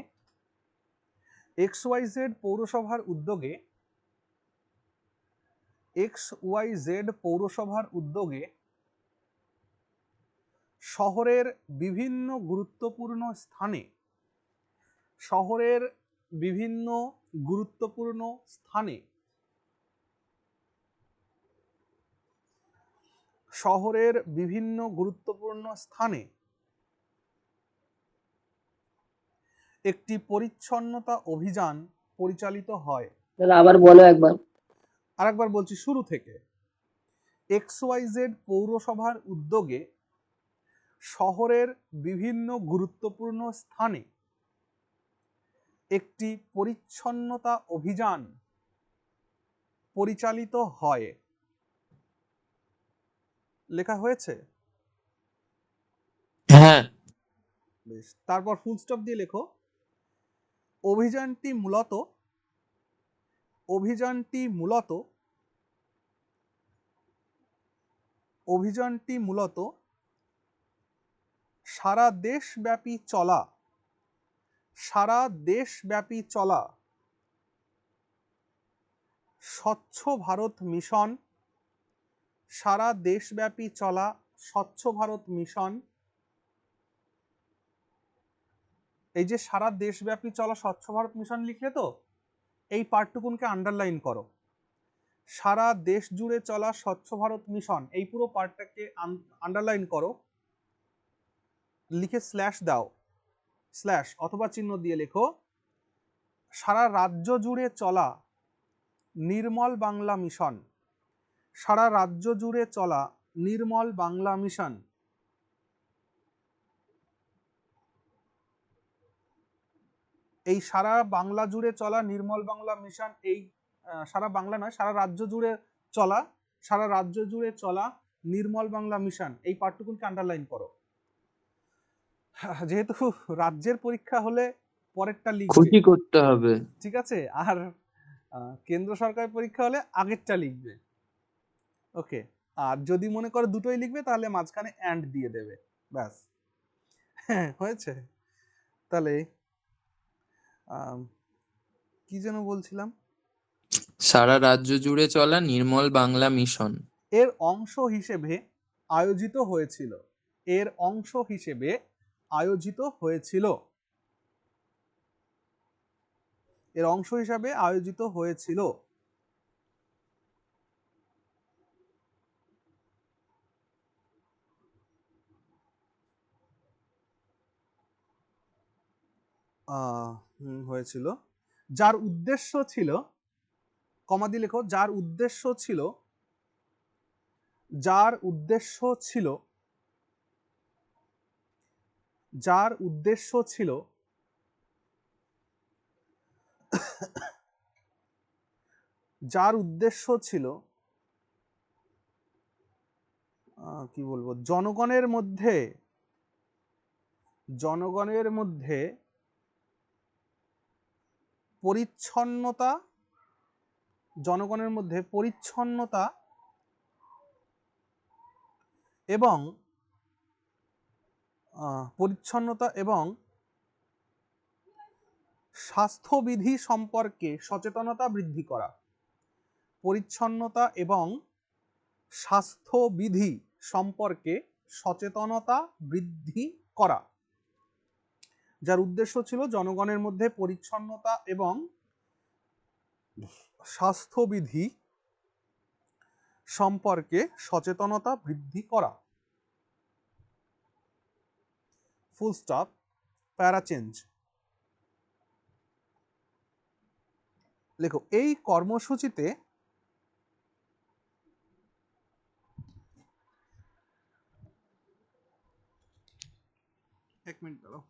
XYZ পৌরসভার উদ্যোগে, XYZ পৌরসভার উদ্যোগে শহরের বিভিন্ন গুরুত্বপূর্ণ স্থানে, শহরের বিভিন্ন গুরুত্বপূর্ণ স্থানে, শহরের বিভিন্ন গুরুত্বপূর্ণ স্থানে একটি পরিচ্ছন্নতা অভিযান পরিচালিত হয়। আবার বলো একবার। আরেকবার বলছি শুরু থেকে। XYZ পৌরসভার উদ্যোগে শহরের বিভিন্ন গুরুত্বপূর্ণ স্থানে একটি পরিচ্ছন্নতা অভিযান পরিচালিত হয়। লেখা হয়েছে? হ্যাঁ। বেশ, তারপর ফুল স্টপ দিয়ে লেখো। অভিযানটি মূলত, অভিযানটি মূলত, অভিযানটি মূলত সারা দেশব্যাপী চলা, সারা দেশব্যাপী চলা স্বচ্ছ ভারত মিশন, সারা দেশব্যাপী চলা স্বচ্ছ ভারত মিশন। এই যে সারা দেশব্যাপী চলা স্বচ্ছ ভারত মিশন লিখলে তো, এই পার্টটুকুনকে আন্ডারলাইন করো। সারা দেশ জুড়ে চলা স্বচ্ছ ভারত মিশন, এই পুরো পার্টটাকে আন্ডারলাইন করো, লিখে স্ল্যাশ দাও, স্ল্যাশ অথবা চিহ্ন দিয়ে লেখো সারা রাজ্য জুড়ে চলা নির্মল বাংলা মিশন, সারা রাজ্য জুড়ে চলা নির্মল বাংলা মিশন। এই সারা বাংলা জুড়ে চলা নির্মল বাংলা মিশন, এই সারা বাংলা নয়, সারা রাজ্য জুড়ে চলা সারা রাজ্য জুড়ে চলা নির্মল বাংলা মিশন, এই পার্টটুকুনকে আন্ডারলাইন করো। যেহেতু রাজ্যের পরীক্ষা হলে পরেরটা লিখবে, খুশি করতে হবে। ঠিক আছে, আর কেন্দ্র সরকারের পরীক্ষা হলে আগেরটা লিখবে। ওকে, আর যদি মনে করো দুটোই লিখবে তাহলে মাঝখানে অ্যান্ড দিয়ে দেবে, ব্যাস। হ্যাঁ, হয়েছে। তাহলে কি যেন বলছিলাম, সারা রাজ্য জুড়ে চলা নির্মল বাংলা মিশন এর অংশ হিসেবে আয়োজিত হয়েছিল, এর অংশ হিসেবে আয়োজিত হয়েছিল, এর অংশ হিসাবে আয়োজিত হয়েছিল। হয়েছিল, যার উদ্দেশ্য ছিল, কমাদি লেখো, যার উদ্দেশ্য ছিল, যার উদ্দেশ্য ছিল, যার উদ্দেশ্য ছিল যার উদ্দেশ্য ছিল কি বলবো, জনগণের মধ্যে পরিচ্ছন্নতা, জনগণের মধ্যে পরিচ্ছন্নতা এবং স্বাস্থ্যবিধি সম্পর্কে সচেতনতা বৃদ্ধি করা, পরিচ্ছন্নতা এবং স্বাস্থ্যবিধি সম্পর্কে সচেতনতা বৃদ্ধি করা, যার উদ্দেশ্য ছিল জনগণের মধ্যে পরিচ্ছন্নতা এবং স্বাস্থ্যবিধি সম্পর্কে সচেতনতা বৃদ্ধি করা। ফুল স্টপ, প্যারা চেঞ্জ। লেখো, এই কর্মসূচিতে এক মিনিট দাঁড়াও।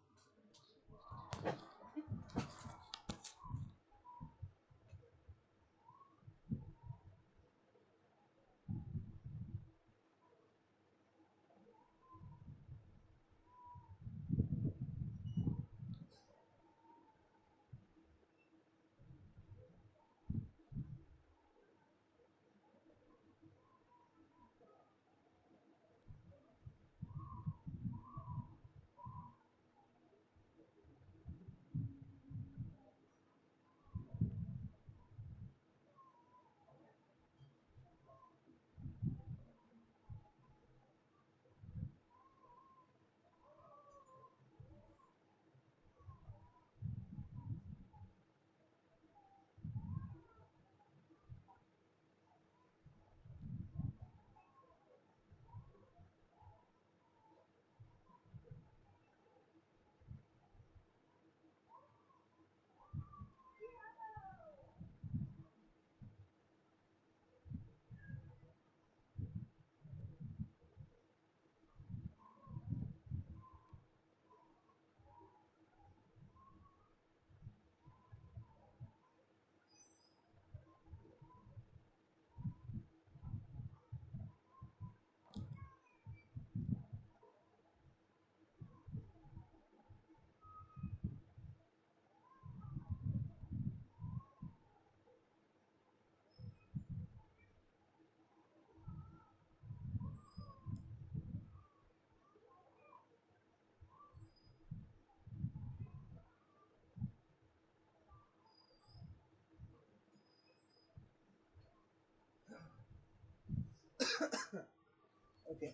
ওকে,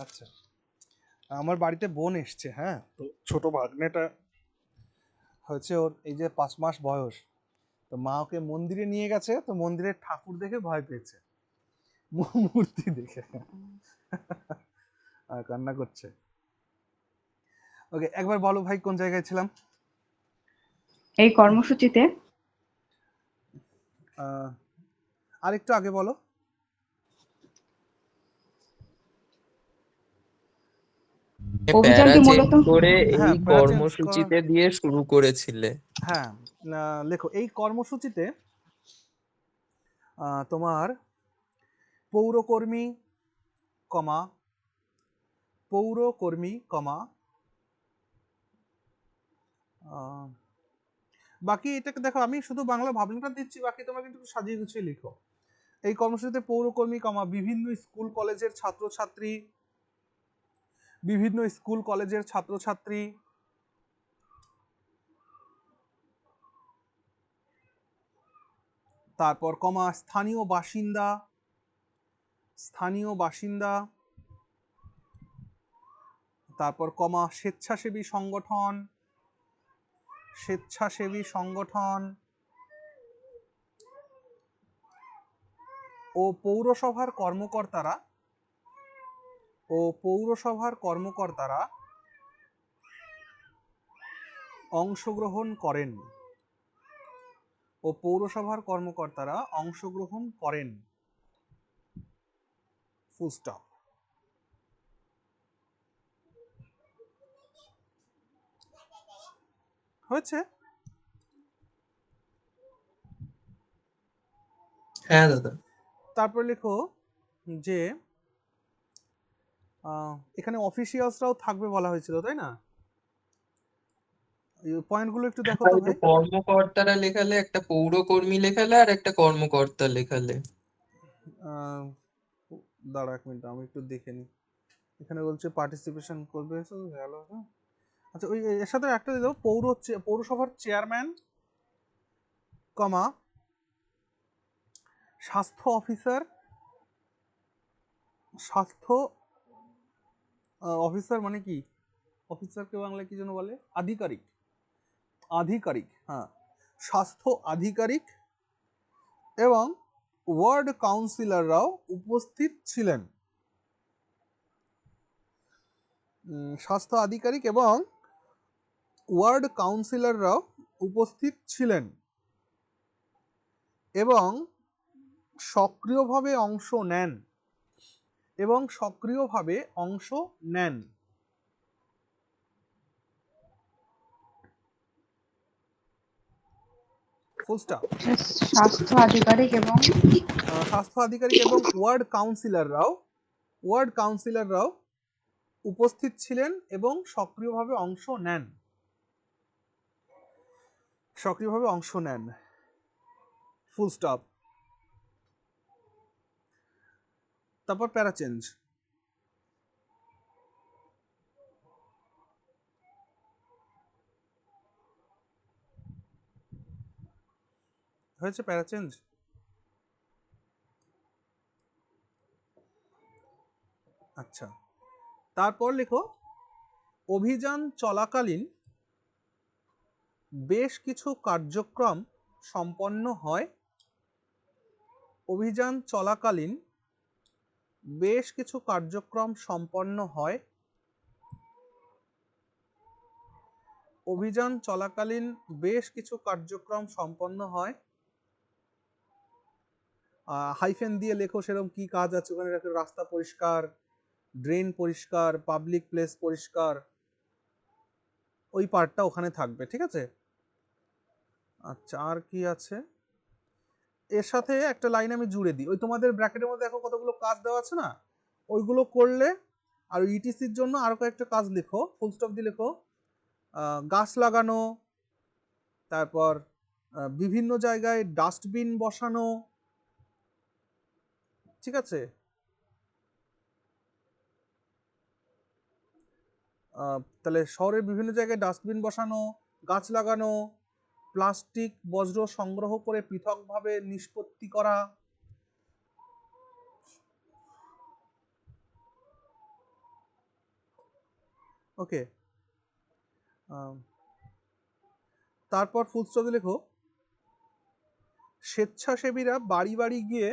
আচ্ছা, আমার বাড়িতে বোন এসছে, হ্যাঁ, তো ছোট ভাগ্নেটা হচ্ছে, ওর এই যে 5 মাস বয়স, তো মা ওকে মন্দিরে নিয়ে গেছে, তো মন্দিরের ঠাকুর দেখে ভয় পেয়েছে, মূর্তি দেখে আর কান্না করছে। ওকে, একবার বলো ভাই কোন জায়গায় ছিলাম? এই কর্মসূচিতে আর একটু আগে বলো। অভিযানটি মূলত করে হ্যাঁ, এই প্যারা চেঞ্জ কর্মসূচিতে দিয়ে শুরু করেছিলে। হ্যাঁ, লেখো, এই কর্মসূচিতে তোমার পৌরকর্মী কমা বাকি এটাকে দেখো, আমি শুধু বাংলা ভাবনাটা দিচ্ছি, বাকি তোমরা কিন্তু একটু সাজিয়ে গুছিয়ে লিখো। এই কর্মসূচিতে পৌরকর্মী কমা বিভিন্ন স্কুল কলেজের ছাত্রছাত্রী তারপর কমা স্থানীয় বাসিন্দা তারপর কমা স্বেচ্ছাসেবী সংগঠন ও পৌরসভার কর্মকর্তারা অংশগ্রহণ করেন। Full stop. হয়েছে? হ্যাঁ দাদা। তারপর লেখো যে এখানে অফিসিয়ালসরাও থাকবে বলা হয়েছিল, তাই না? পয়েন্টগুলো একটু দেখো তো ভাই। কর্মকর্তারা লেখালে, একটা পৌরকর্মী লেখালে, আর একটা কর্মকর্তা লেখালে। দাঁড়া এক মিনিট, আমি একটু দেখে নিই। এখানে বলছে পার্টিসিপেশন করবে, আচ্ছা ওই এর সাথে একটা দিয়ে দাও, পৌরসভার চেয়ারম্যান কমা স্বাস্থ্য অফিসার মানে কি? অফিসারকে বাংলায় কি যেন বলে? আধিকারিক, হ্যাঁ, স্বাস্থ্য আধিকারিক এবং ওয়ার্ড কাউন্সিলররাও উপস্থিত ছিলেন। স্বাস্থ্য আধিকারিক এবং ওয়ার্ড কাউন্সিলররাও উপস্থিত ছিলেন এবং সক্রিয়ভাবে অংশ নেন। Full stop. স্বাস্থ্য আধিকারিক এবং ওয়ার্ড কাউন্সিলররাও উপস্থিত ছিলেন এবং সক্রিয়ভাবে অংশ নেন। Full stop. তারপর প্যারা চেঞ্জ। হয়েছে প্যারা চেঞ্জ? আচ্ছা, তারপর লেখো অভিযান চলাকালীন বেশ কিছু কার্যক্রম সম্পন্ন হয়। অভিযান চলাকালীন বেশ কিছু কার্যক্রম সম্পন্ন হয়। হাইফেন দিয়ে লেখো সেরকম কি কাজ আছে ওখানে, লেখো রাস্তা পরিষ্কার, ড্রেন পরিষ্কার, পাবলিক প্লেস পরিষ্কার, ওই পার্টটা ওখানে থাকবে, ঠিক আছে? আচ্ছা, আর কি আছে? এর সাথে একটা লাইন আমি জুড়ে দিই, ওই তোমাদের ব্র্যাকেটের মধ্যে দেখো কতগুলো কাজ দেওয়া আছে না, ওইগুলো করলে। আর ইটিসির জন্য আরো কয়েকটা কাজ লিখো, ফুল স্টপ দিয়ে লেখো গাছ লাগানো, তারপর বিভিন্ন জায়গায় ডাস্টবিন বসানো, ঠিক আছে? তাহলে শহরের বিভিন্ন জায়গায় ডাস্টবিন বসানো, গাছ লাগানো, প্লাস্টিক বজ্র সংগ্রহ করে পৃথকভাবে নিষ্পত্তি করা, ওকে। তারপর ফুল স্টপ দিয়ে লেখো স্বেচ্ছাসেবীরা বাড়ি বাড়ি গিয়ে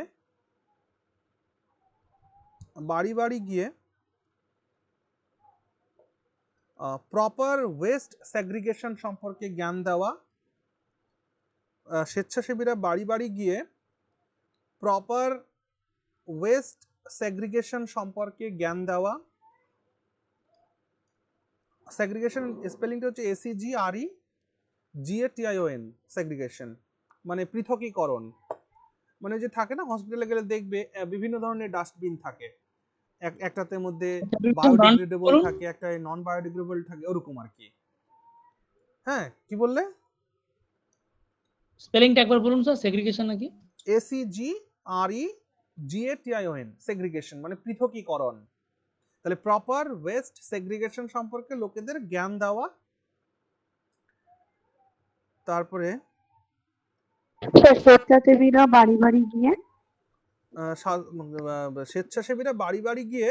প্রপার ওয়েস্ট সেগ্রিগেশন সম্পর্কে জ্ঞান দেওয়া। স্বেচ্ছাসেবীরা বাড়ি গিয়ে প্রপার ওয়েস্ট সেগ্রিগেশন সম্পর্কে জ্ঞান দেওয়া। সেগ্রিগেশন স্পেলিংটা হচ্ছে SEGREGATION, সেগ্রিগেশন মানে পৃথকীকরণ। মানে যে থাকে না হসপিটালে গেলে দেখবে বিভিন্ন ধরনের ডাস্টবিন থাকে, একটাতে মধ্যে বায়োডিগ্রেডেবল বলুন থাকে, একটা নন বায়োডিগ্রেডেবল থাকে, ওরকম আর কি। হ্যাঁ, কি বললে? স্পেলিংটা একবার বলুন স্যার, সেগ্রিগেশন নাকি? SEGREGATION, সেগ্রিগেশন মানে পৃথকীকরণ। তাহলে প্রপার ওয়েস্ট সেগ্রিগেশন সম্পর্কে লোকেদের জ্ঞান দেওয়া। তারপরে স্বেচ্ছাসেবীরা বাড়ি বাড়ি গিয়ে স্বেচ্ছাসেবীরা বাড়ি বাড়ি গিয়ে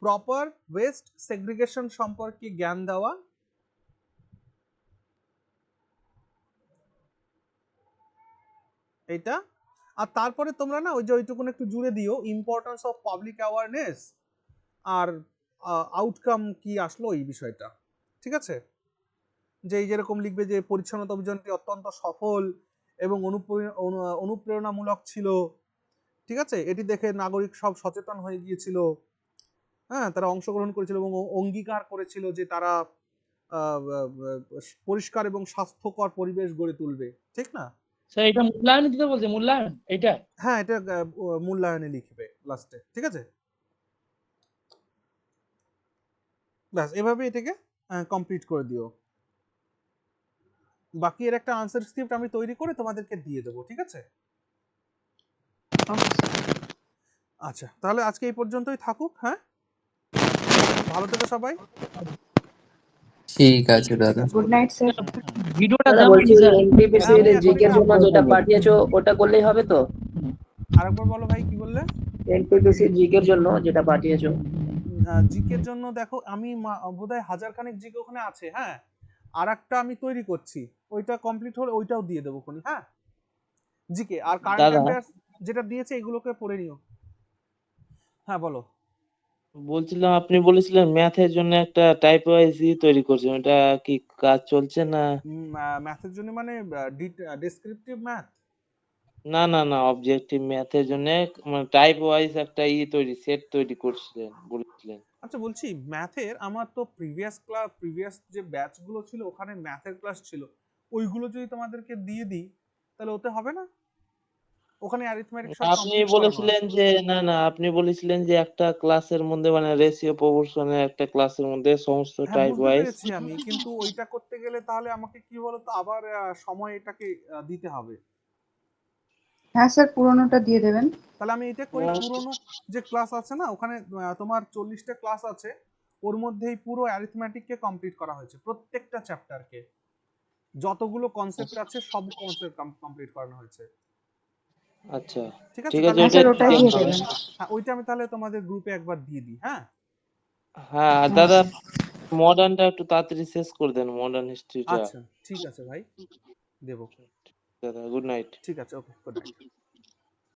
প্রপার ওয়েস্ট সেগ্রিগেশন সম্পর্কে জ্ঞান দেওয়া। এটা। আর তারপরে তোমরা না ওই যে ওইটুকুন একটু জুড়ে দিও, ইম্পর্টেন্স অফ পাবলিক অ্যাওয়ারনেস আর আউটকাম কি আসলো এই বিষয়টা। ঠিক আছে, যে এই যেরকম লিখবে যে পরিচ্ছন্নতা অভিযানটি অত্যন্ত সফল এবং অনুপ্রেরণামূলক ছিল। ঠিক আছে, এটি দেখে নাগরিক সব সচেতন হয়ে গিয়েছিল, হ্যাঁ, তারা অংশগ্রহণ করেছিল এবং অঙ্গীকার করেছিল যে তারা পরিষ্কার এবং স্বাস্থ্যকর পরিবেশ গড়ে তুলবে। ঠিক না? স্যার এটা মূল্যায়ন দিতে বলছে, মূল্যায়ন এটা? হ্যাঁ, এটা মূল্যায়নে লিখবে লাস্টে। ঠিক আছে, ব্যাস এভাবে এটাকে কমপ্লিট করে দিও। বাকি এর একটা আনসার স্ক্রিপ্ট আমি তৈরি করে তোমাদেরকে দিয়ে দেবো। ঠিক আছে? আচ্ছা, তাহলে আজকে এই পর্যন্তই থাকুক। হ্যাঁ, ভালো থেকো সবাই। ঠিক আছে দাদা। Good night sir. ভিডিওটা দাদা দাও বলছি স্যার। এনটিপিসি আমি এর এখন জিকের এটা জন্য যেটা পাঠিয়েছো ওটা করলেই হবে তো? আরেকবার বলো ভাই, কি বললে? এনটিপিসি জিকের জন্য যেটা পাঠিয়েছো। জিকের জন্য দেখো আমি বোধহয় হাজারখানেক জিকে ওখানে আছে। হ্যাঁ, আর একটা আমি তৈরি করছি, ওইটা কমপ্লিট হলে ওইটাও দিয়ে দেবো কোনি। হ্যাঁ, জিকে আর কারেন্ট দাদা অ্যাফেয়ার্স যেটা দিয়েছে এগুলোকে পড়ে নিও। হ্যাঁ বলো। বলছিলাম, আপনি বলেছিলেন ম্যাথের জন্য একটা টাইপ ওয়াইজ তৈরি করছেন, ওটা কি কাজ চলছে না? ম্যাথের জন্য মানে ডেসক্রিপটিভ ম্যাথ? না না না, অবজেক্টিভ ম্যাথের জন্য মানে টাইপ ওয়াইজ একটা সেট তৈরি করছিলেন বলেছিলেন। আচ্ছা, বলছি ম্যাথের আমার তো প্রিভিয়াস যে ব্যাচগুলো ছিল ওখানে ম্যাথের ক্লাস ছিল, ওইগুলো যদি তোমাদেরকে দিয়ে দিই তাহলে ওতে হবে না? ওখানে অ্যারিথমেটিক সব আপনি কমপ্লিট করানো বলেছিলেন আছে। যে আপনি বলেছিলেন যে একটা ক্লাসের মধ্যে মানে রেশিও প্রপোর্শনের একটা ক্লাসের মধ্যে সমস্ত হ্যাঁ, টাইপ বুঝতে ওয়াইজ। পেরেছি আমি, কিন্তু ওইটা করতে গেলে তাহলে আমাকে কি বলতো আবার সময় এটাকে দিতে হবে। হ্যাঁ স্যার, পুরোনোটা দিয়ে দেবেন। তাহলে আমি এটা করি, পুরনো যে ক্লাস আছে না ওখানে তোমার 40টা ক্লাস আছে, ওর মধ্যেই পুরো অ্যারিথমেটিককে কমপ্লিট করা হয়েছে, প্রত্যেকটা চ্যাপ্টারকে যতগুলো কনসেপ্ট আছে সব কনসেপ্ট কমপ্লিট করানো হয়েছে। আচ্ছা ঠিক আছে, ঠিক আছে, তাহলে হ্যাঁ ওটা স্যার, ওটাই দিয়ে দেবেন। হ্যাঁ ওইটা আমি তাহলে তোমাদের গ্রুপে একবার দিয়ে দিই। হ্যাঁ, হ্যাঁ আর দাদা মডার্নটা একটু তাড়াতাড়ি শেষ করে দেন, মডার্ন হিস্ট্রিটা। আচ্ছা ঠিক আছে ভাই, দেবো। দাদা গুড নাইট। ঠিক আছে, ওকে, গুড নাইট।